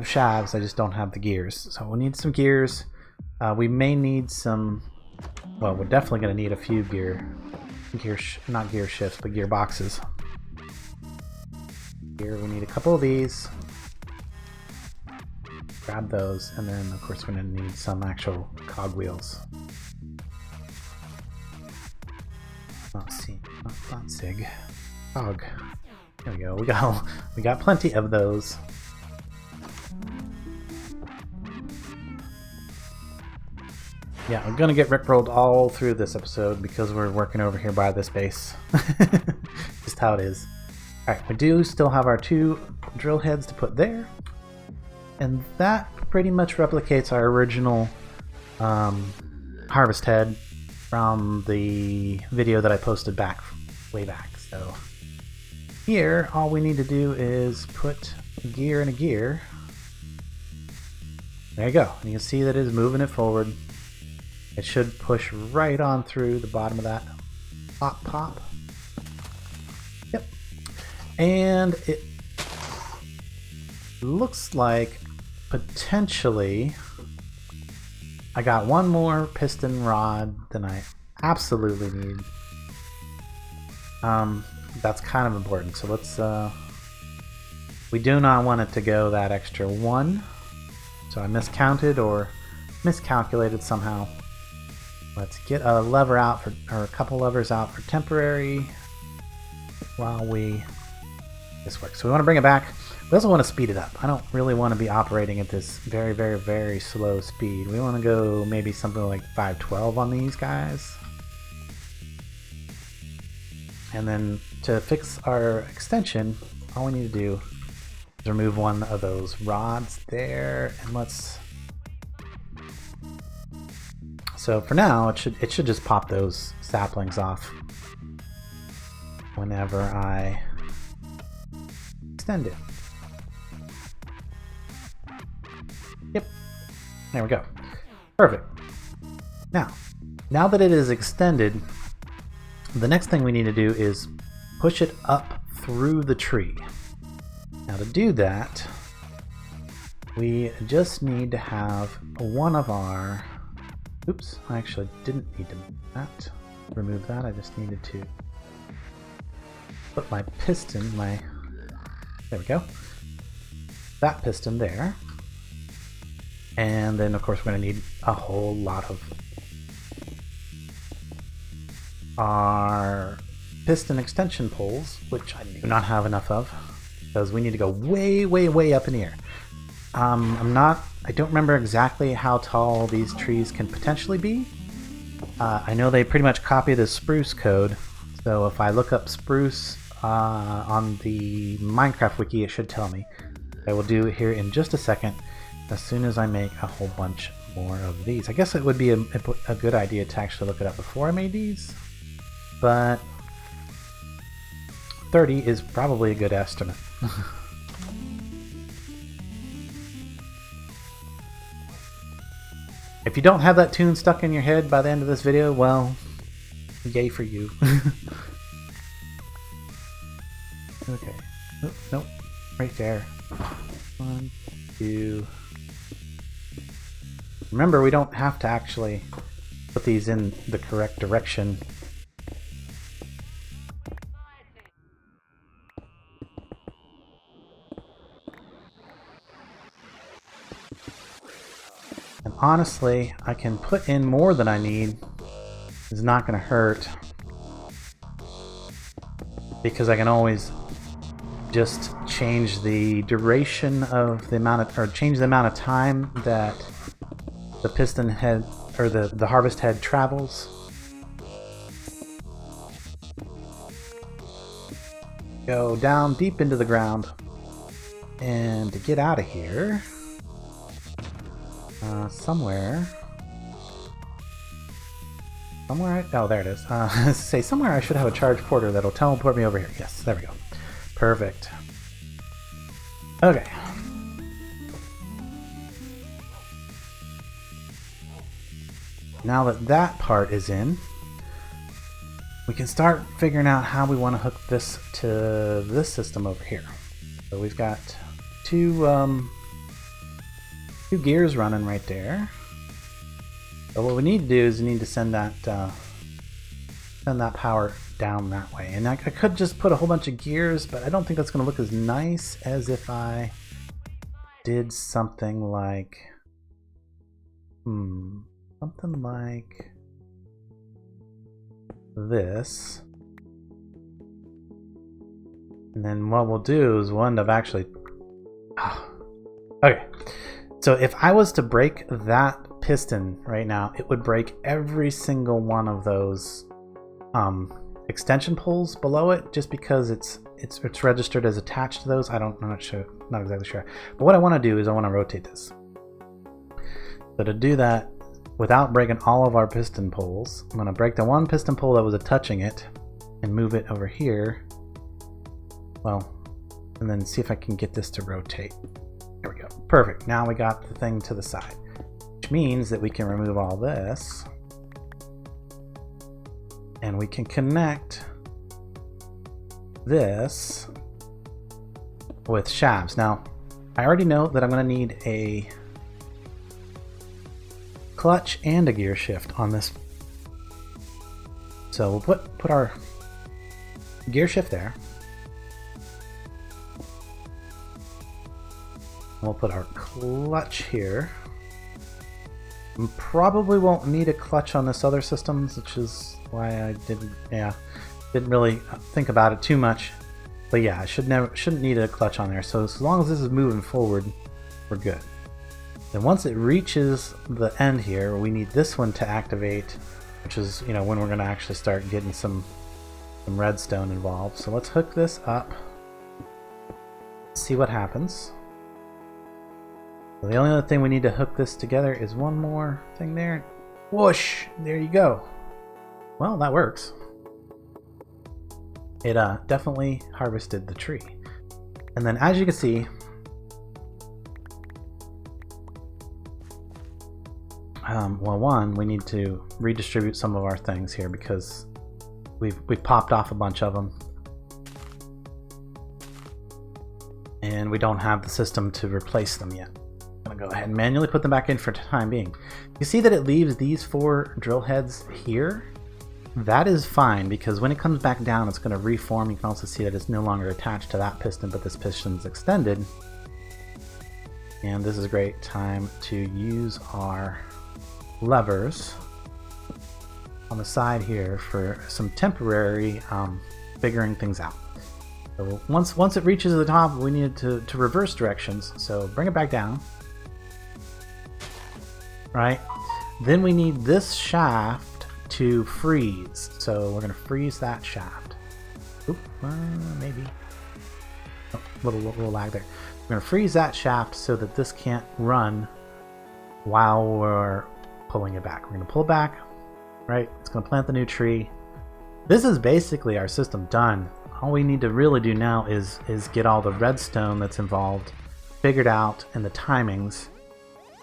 shafts, I just don't have the gears. So we'll need some gears. We may need some, well, we're definitely going to need a few not gear shifts, but gear boxes. Here we need a couple of these. Grab those, and then of course we're going to need some actual cogwheels. Not sig. Cog. There we go. We got plenty of those. Yeah, I'm gonna get rickrolled all through this episode because we're working over here by this base. Just how it is. Alright, we do still have our 2 drill heads to put there. And that pretty much replicates our original harvest head from the video that I posted way back. So here, all we need to do is put a gear in a gear. There you go. You can see that it's moving it forward. It should push right on through the bottom of that pop. Yep. And it looks like potentially I got one more piston rod than I absolutely need. That's kind of important. So let's we do not want it to go that extra one. So I miscounted or miscalculated somehow. Let's get a lever out for, or a couple levers out for temporary while this works. So we want to bring it back. We also want to speed it up. I don't really want to be operating at this very, very, very slow speed. We want to go maybe something like 512 on these guys. And then to fix our extension, all we need to do is remove one of those rods there, and let's... So for now, it should just pop those saplings off whenever I extend it. Yep, there we go. Perfect. Now that it is extended, the next thing we need to do is push it up through the tree. Now to do that, we just need to have one of our... Oops, I actually didn't need to remove that. I just needed to put my piston, there we go. That piston there. And then of course we're going to need a whole lot of our piston extension poles, which I do not have enough of, because we need to go way, way, way up in the air. I don't remember exactly how tall these trees can potentially be. I know they pretty much copy the spruce code, so if I look up spruce on the Minecraft wiki, it should tell me. I will do it here in just a second, as soon as I make a whole bunch more of these. I guess it would be a good idea to actually look it up before I made these, but 30 is probably a good estimate. If you don't have that tune stuck in your head by the end of this video, well, yay for you. Okay. Nope. Right there. 1, 2. Remember, we don't have to actually put these in the correct direction. And honestly, I can put in more than I need. It's not going to hurt, because I can always just change the duration of the amount of, or change the amount of time that the piston head, or the harvest head travels. Go down deep into the ground, and to get out of here, somewhere, oh, there it is. Say somewhere I should have a charge porter that'll teleport me over here. Yes, there we go. Perfect. Okay. Now that that part is in, we can start figuring out how we want to hook this to this system over here. So we've got two gears running right there. So what we need to do is we need to send that power down that way. And I could just put a whole bunch of gears, but I don't think that's going to look as nice as if I did something like something like this. And then what we'll do is we'll end up actually... Okay. So if I was to break that piston right now, it would break every single one of those extension poles below it, just because it's registered as attached to those. I'm not sure, not exactly sure. But what I want to do is I want to rotate this. So to do that, without breaking all of our piston poles, I'm going to break the one piston pole that was touching it and move it over here. Well, and then see if I can get this to rotate. Here we go. perfect. Now we got the thing to the side, which means that we can remove all this and we can connect this with shafts. Now, I already know that I'm going to need a clutch and a gear shift on this. So we'll put our gear shift there. We'll put our clutch here. We probably won't need a clutch on this other system, which is why I didn't really think about it too much. But yeah, I shouldn't need a clutch on there. So as long as this is moving forward, we're good. Then once it reaches the end here, we need this one to activate, which is, you know, when we're going to actually start getting some redstone involved. So let's hook this up, see what happens. So the only other thing we need to hook this together is one more thing there. Whoosh! There you go. Well, that works. It definitely harvested the tree. And then as you can see, well, one, we need to redistribute some of our things here because we've popped off a bunch of them. And we don't have the system to replace them yet. I'm gonna go ahead and manually put them back in for the time being. You see that it leaves these 4 drill heads here? That is fine because when it comes back down, it's going to reform. You can also see that it's no longer attached to that piston, but this piston's extended. And this is a great time to use our levers on the side here for some temporary figuring things out. So once it reaches the top, we need it to reverse directions. So bring it back down. Right? Then we need this shaft to freeze. So we're going to freeze that shaft. Oop, maybe. Oh, little lag there. We're going to freeze that shaft so that this can't run while we're pulling it back. We're going to pull it back, right? It's going to plant the new tree. This is basically our system done. All we need to really do now is get all the redstone that's involved figured out and the timings,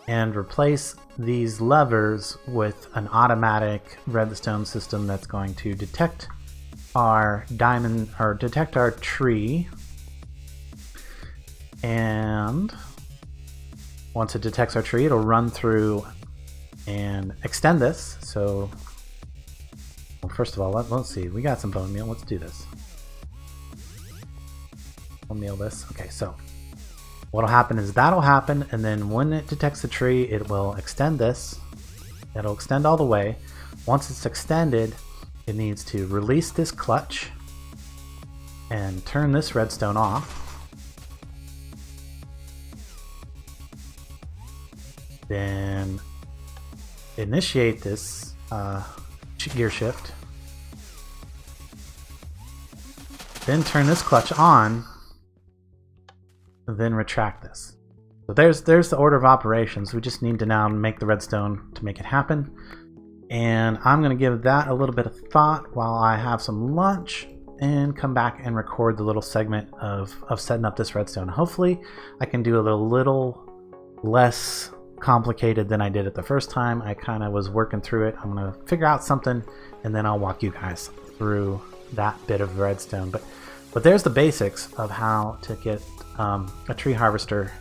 and replace these levers with an automatic redstone system that's going to detect our diamond, or detect our tree, and once it detects our tree, it'll run through and extend this. So, well, first of all, let's see, we got some bone meal. Let's do this. Bone meal this. Okay, so what'll happen is that'll happen, and then when it detects the tree, it will extend this. It'll extend all the way. Once it's extended, it needs to release this clutch and turn this redstone off. Then initiate this gear shift. Then turn this clutch on. Then retract this. So there's the order of operations. We just need to now make the redstone to make it happen. And I'm going to give that a little bit of thought while I have some lunch and come back and record the little segment of setting up this redstone. Hopefully I can do it a little less complicated than I did it the first time. I kind of was working through it. I'm going to figure out something and then I'll walk you guys through that bit of redstone. But there's the basics of how to get a tree harvester,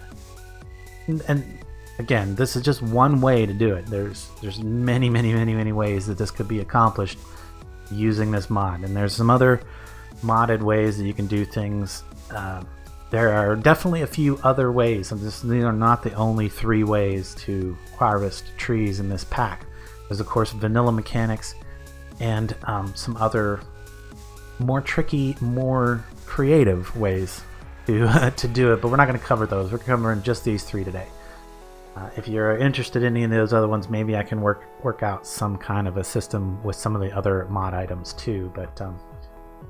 and again, this is just one way to do it. There's many ways that this could be accomplished using this mod, and there's some other modded ways that you can do things. There are definitely a few other ways, and these are not the only 3 ways to harvest trees in this pack. There's of course vanilla mechanics and some other more tricky, more creative ways to do it, but we're not going to cover those. We're covering just these 3 today. If you're interested in any of those other ones, maybe I can work out some kind of a system with some of the other mod items too. But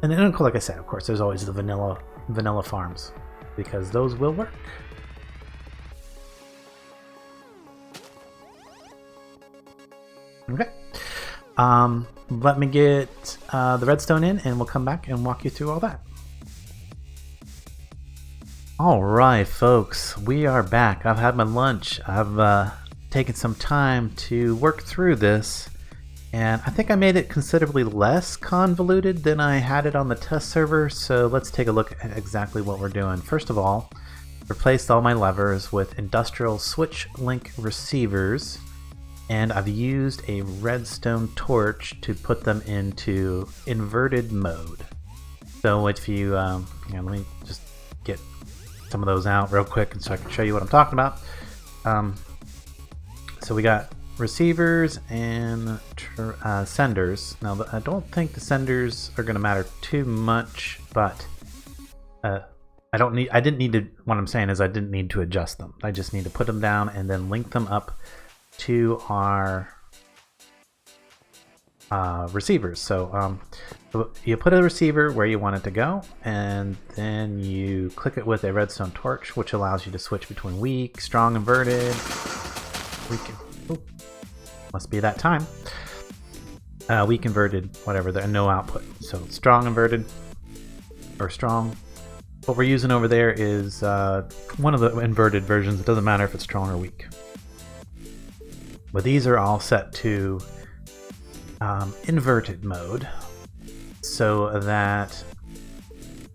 and then, like I said, of course, there's always the vanilla farms, because those will work. Okay. Let me get the redstone in, and we'll come back and walk you through all that. Alright folks, we are back. I've had my lunch. I've taken some time to work through this, and I think I made it considerably less convoluted than I had it on the test server, so let's take a look at exactly what we're doing. First of all, replaced all my levers with industrial switch link receivers, and I've used a redstone torch to put them into inverted mode. So if you, let me just get some of those out real quick so I can show you what I'm talking about. So we got receivers and senders. Now I don't think the senders are going to matter too much, but what I'm saying is I didn't need to adjust them. I just need to put them down and then link them up to our receivers. So you put a receiver where you want it to go, and then you click it with a redstone torch, which allows you to switch between weak, strong, inverted. Must be that time. Weak, inverted, whatever. There no output. So strong, inverted, or strong. What we're using over there is one of the inverted versions. It doesn't matter if it's strong or weak. But these are all set to inverted mode, so that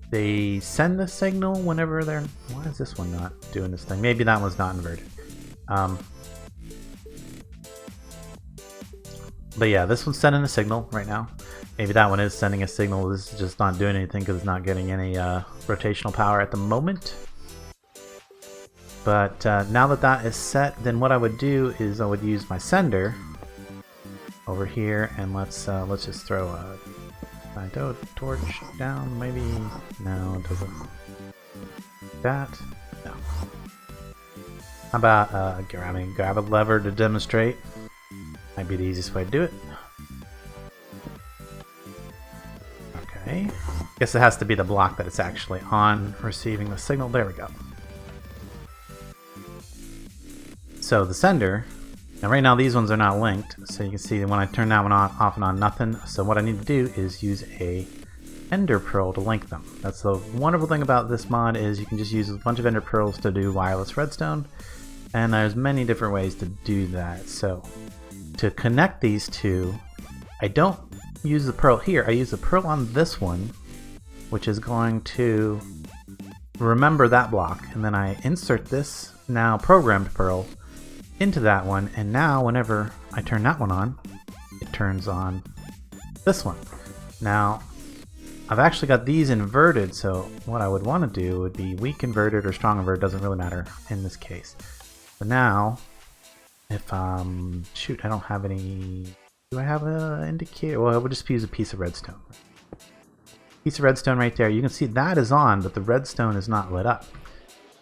they send the signal whenever they're... Why is this one not doing this thing? Maybe that one's not inverted. But yeah, this one's sending a signal right now. Maybe that one is sending a signal. This is just not doing anything because it's not getting any rotational power at the moment. But now that that is set, then what I would do is I would use my sender over here, and let's just throw a torch down. Maybe no, it doesn't. That no. How about grab a lever to demonstrate? Might be the easiest way to do it. Okay. Guess it has to be the block that it's actually on receiving the signal. There we go. So the sender. Now right now these ones are not linked, so you can see when I turn that one on, off and on, nothing. So what I need to do is use a ender pearl to link them. That's the wonderful thing about this mod, is you can just use a bunch of ender pearls to do wireless redstone, and there's many different ways to do that. So to connect these two, I don't use the pearl here, I use the pearl on this one, which is going to remember that block, and then I insert this now programmed pearl into that one, and now whenever I turn that one on, it turns on this one. Now I've actually got these inverted, so what I would want to do would be weak inverted or strong inverted, doesn't really matter in this case. But now if shoot, I don't have any... Do I have an indicator? Well, I would just use a piece of redstone. Piece of redstone right there. You can see that is on, but the redstone is not lit up.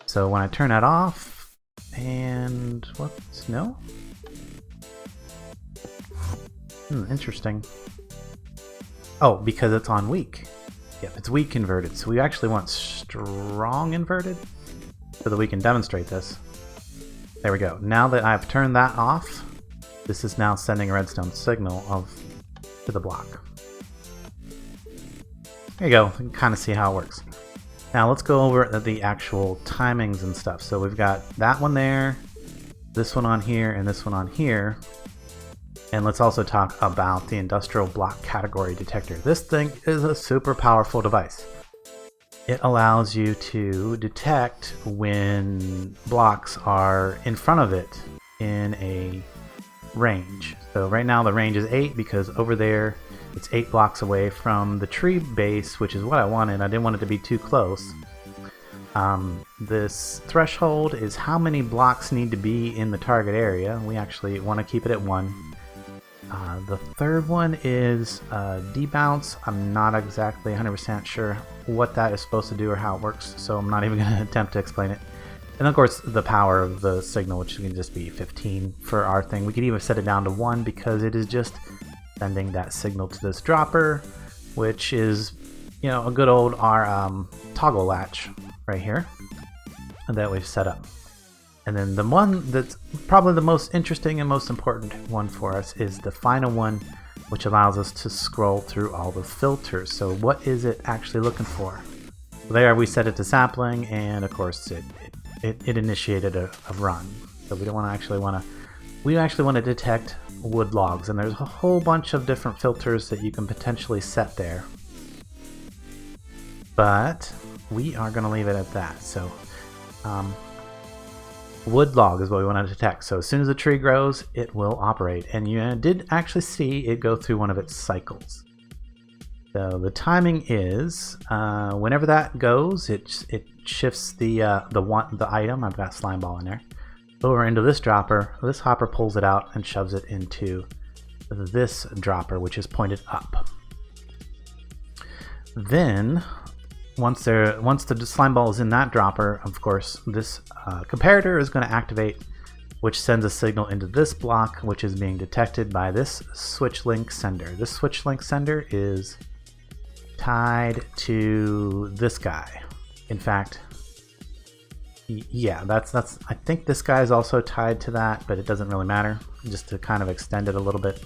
So when I turn that off, and what's no? Interesting. Oh, because it's on weak. Yep, it's weak inverted. So we actually want strong inverted so that we can demonstrate this. There we go. Now that I've turned that off, this is now sending a redstone signal to the block. There you go. You can kind of see how it works. Now let's go over the actual timings and stuff. So we've got that one there, this one on here, and this one on here. And let's also talk about the industrial block category detector. This thing is a super powerful device. It allows you to detect when blocks are in front of it in a range. So right now the range is 8 because over there it's 8 blocks away from the tree base, which is what I wanted. I didn't want it to be too close. This threshold is how many blocks need to be in the target area. We actually want to keep it at 1. The third one is debounce. I'm not exactly 100% sure what that is supposed to do or how it works, so I'm not even going to attempt to explain it. And of course the power of the signal, which can just be 15 for our thing. We could even set it down to 1 because it is just sending that signal to this dropper, which is, you know, a good old toggle latch right here that we've set up. And then the one that's probably the most interesting and most important one for us is the final one, which allows us to scroll through all the filters. So what is it actually looking for? There we set it to sapling, and of course it initiated a run. So we don't want to we actually want to detect wood logs, and there's a whole bunch of different filters that you can potentially set there. But we are going to leave it at that. So wood log is what we want to detect. So as soon as the tree grows, it will operate. And you did actually see it go through one of its cycles. So the timing is whenever that goes, it shifts the item. I've got slime ball in there over into this dropper. This hopper pulls it out and shoves it into this dropper, which is pointed up. Then once the slime ball is in that dropper, of course, this comparator is going to activate, which sends a signal into this block, which is being detected by this switch link sender. This switch link sender is tied to this guy. In fact, yeah, that's I think this guy is also tied to that, but it doesn't really matter, just to kind of extend it a little bit.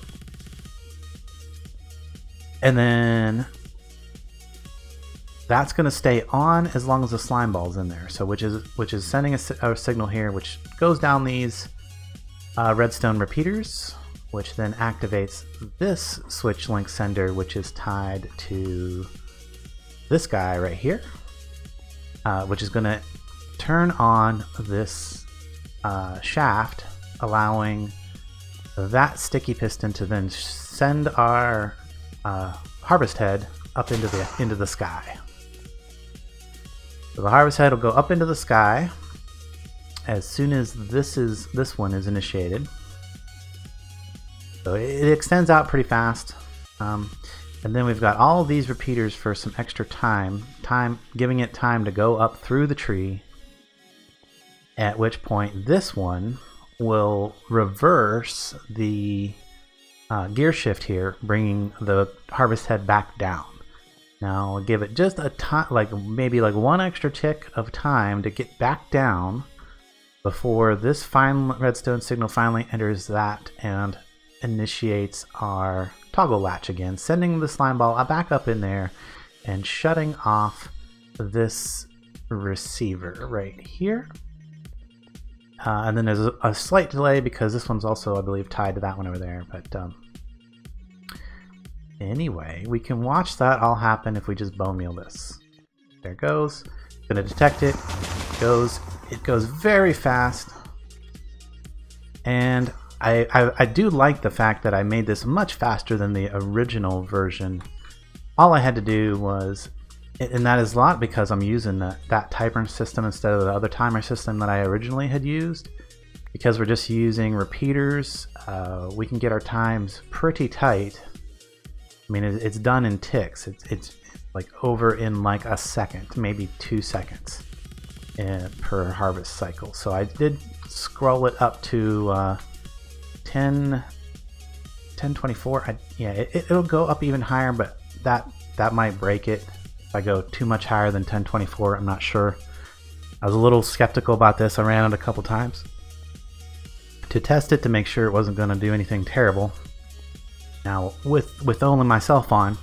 And then that's going to stay on as long as the slime ball's in there. So which is sending a signal here, which goes down these redstone repeaters, which then activates this switch link sender, which is tied to this guy right here, which is going to turn on this shaft, allowing that sticky piston to then send our harvest head up into the sky. So the harvest head will go up into the sky as soon as this one is initiated. So it extends out pretty fast, and then we've got all of these repeaters for some extra time, giving it time to go up through the tree. At which point this one will reverse the gear shift here, bringing the harvest head back down. Now I'll give it just a time, maybe one extra tick of time to get back down before this fine redstone signal finally enters that and initiates our toggle latch again, sending the slime ball back up in there and shutting off this receiver right here. And then there's a slight delay because this one's also, I believe, tied to that one over there. But anyway, we can watch that all happen if we just bone meal this. There it goes. Gonna detect it. It goes very fast. And I do like the fact that I made this much faster than the original version. All I had to do was, and that is a lot because I'm using that timer system instead of the other timer system that I originally had used. Because we're just using repeaters, we can get our times pretty tight. I mean, it's done in ticks. It's like over in like a second, maybe 2 seconds per harvest cycle. So I did scroll it up to 1024. It'll go up even higher, but that might break it if I go too much higher than 1024. I'm not sure. I was a little skeptical about this. I ran it a couple times to test it to make sure it wasn't going to do anything terrible. Now, with only myself on,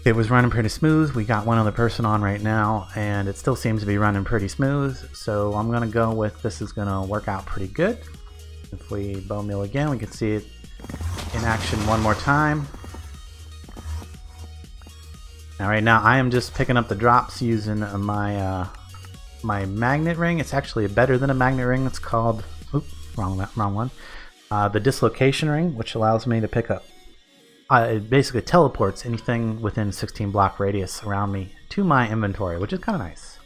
it was running pretty smooth. We got one other person on right now, and it still seems to be running pretty smooth. So I'm going to go with this is going to work out pretty good. If we bone meal again, we can see it in action one more time. Now, right now, I am just picking up the drops using my my magnet ring. It's actually better than a magnet ring. It's called, wrong one. The dislocation ring, which allows me to pick up. It basically teleports anything within 16 block radius around me to my inventory, which is kind of nice.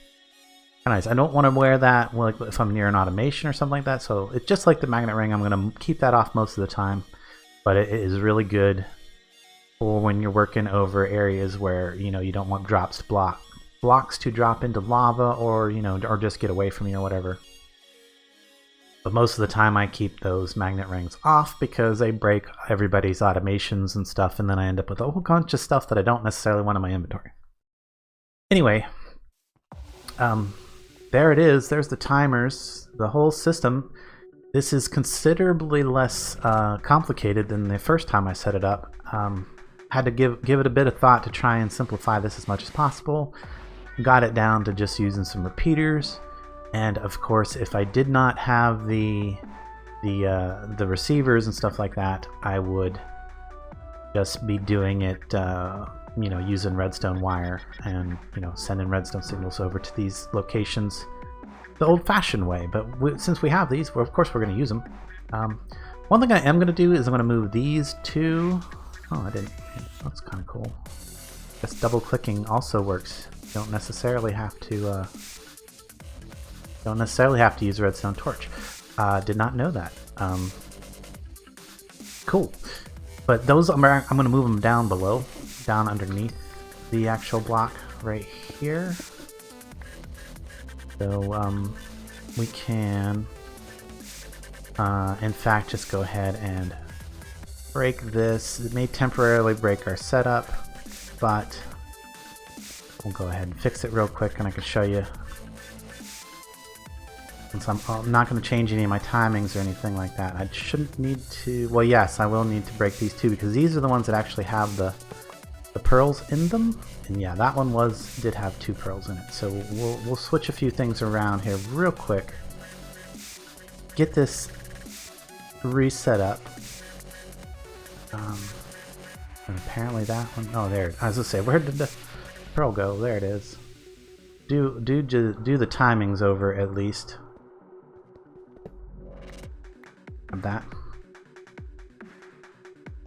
I don't want to wear that if I'm near an automation or something like that. So it's just like the magnet ring. I'm going to keep that off most of the time, but it is really good for when you're working over areas where you don't want blocks to drop into lava or or just get away from you or whatever. But most of the time I keep those magnet rings off because they break everybody's automations and stuff, and then I end up with a whole bunch of stuff that I don't necessarily want in my inventory. Anyway, there it is. There's the timers, the whole system. This is considerably less complicated than the first time I set it up. Had to give it a bit of thought to try and simplify this as much as possible. got it down to just using some repeaters. And of course, if I did not have the receivers and stuff like that, I would just be doing it, you know, using redstone wire and, you know, sending redstone signals over to these locations the old-fashioned way. But since we have these, of course we're going to use them. One thing I am going to do is I'm going to move these two. Oh, I didn't. That's kind of cool. I guess double-clicking also works. You don't necessarily have to. Don't necessarily have to use a redstone torch. Did not know that. Cool. But those I'm going to move them down below, down underneath the actual block right here. So we can, in fact, just go ahead and break this. It may temporarily break our setup, but we'll go ahead and fix it real quick, and I can show you. Since I'm not going to change any of my timings or anything like that, I shouldn't need to. Well, yes, I will need to break these two because these are the ones that actually have the pearls in them. And yeah, that one did have 2 pearls in it. So we'll switch a few things around here real quick. Get this reset up. And apparently that one. Oh, there. I was gonna say, where did the pearl go? There it is. Do the timings over at least. That.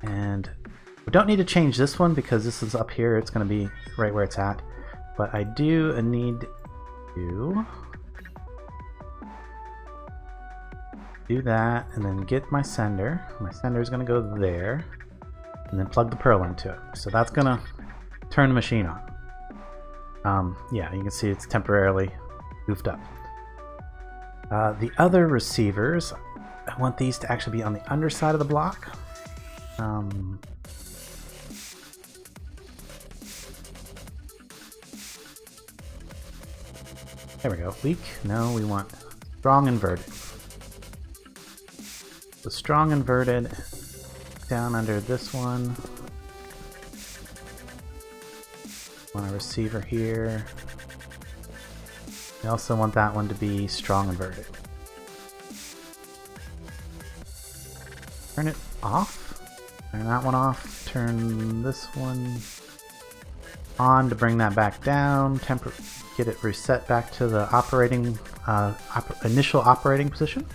And we don't need to change this one because this is up here. It's going to be right where it's at. But I do need to do that and then get my sender. My sender is going to go there and then plug the pearl into it. So that's going to turn the machine on. Yeah, you can see it's temporarily goofed up. The other receivers, I want these to actually be on the underside of the block. There we go. Weak? No, we want strong inverted. So strong inverted down under this one. Want a receiver here. We also want that one to be strong inverted. Turn it off. Turn that one off. Turn this one on to bring that back down. Get it reset back to the operating initial operating position.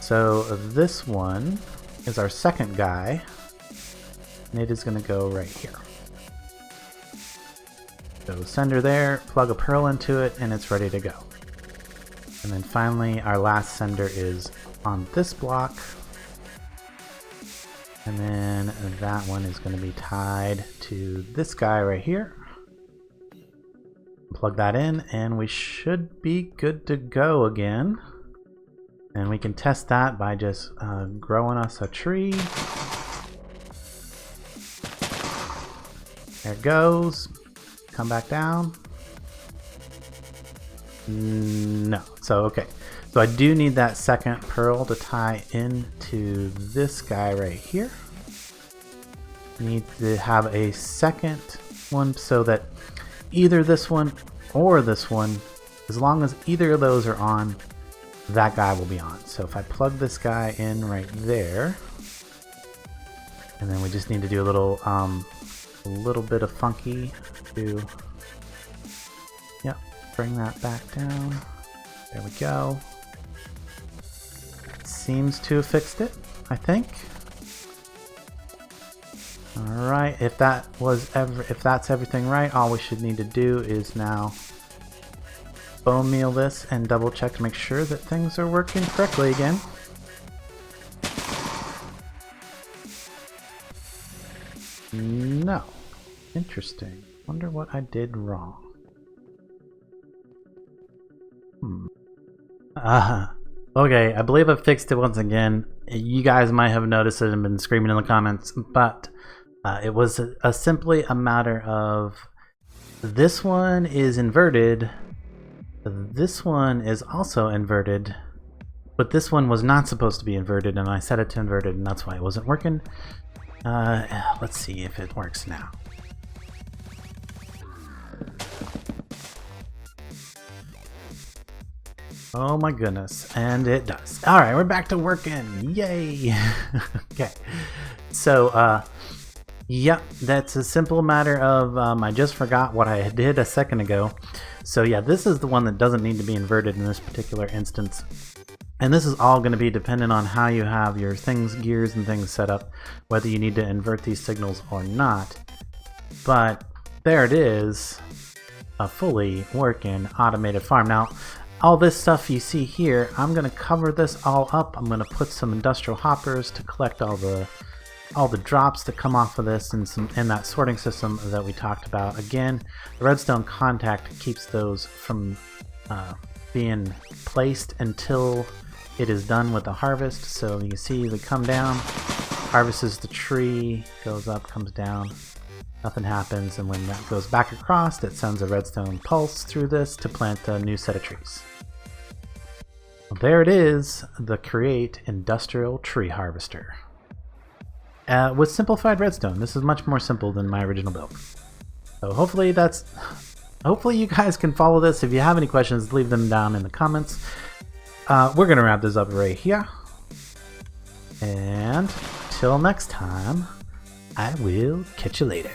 So this one is our second guy, and it is going to go right here. So sender there, plug a pearl into it, and it's ready to go. And then finally, our last sender is on this block, and then that one is going to be tied to this guy right here. Plug that in, and we should be good to go again. And we can test that by just growing us a tree. There it goes. Come back down. No. So, okay. So I do need that second pearl to tie into this guy right here. Need to have a second one so that either this one or this one, as long as either of those are on, that guy will be on. So if I plug this guy in right there, and then we just need to do a little bit of funky to, yep, bring that back down. There we go. Seems to have fixed it, I think. All right, if that's everything right, all we should need to do is now bone meal this and double check to make sure that things are working correctly again. No. Interesting. Wonder what I did wrong. Okay, I believe I fixed it once again. You guys might have noticed it and been screaming in the comments, but it was simply a matter of this one is inverted. This one is also inverted, but this one was not supposed to be inverted, and I set it to inverted, and that's why it wasn't working. Let's see if it works now. Oh my goodness, and it does. All right, we're back to working. Yay! Okay, so yeah, that's a simple matter of I just forgot what I did a second ago. So yeah, this is the one that doesn't need to be inverted in this particular instance. And this is all going to be dependent on how you have your things, gears and things set up, whether you need to invert these signals or not. But there it is, a fully working automated farm. Now, all this stuff you see here, I'm going to cover this all up. I'm going to put some industrial hoppers to collect all the drops that come off of this and that sorting system that we talked about. Again, the redstone contact keeps those from being placed until it is done with the harvest. So you see they come down, harvests the tree, goes up, comes down, nothing happens, and when that goes back across, it sends a redstone pulse through this to plant a new set of trees. Well, there it is, the Create Industrial Tree Harvester. With simplified redstone. This is much more simple than my original build. So hopefully you guys can follow this. If you have any questions, leave them down in the comments. We're gonna wrap this up right here. And till next time, I will catch you later.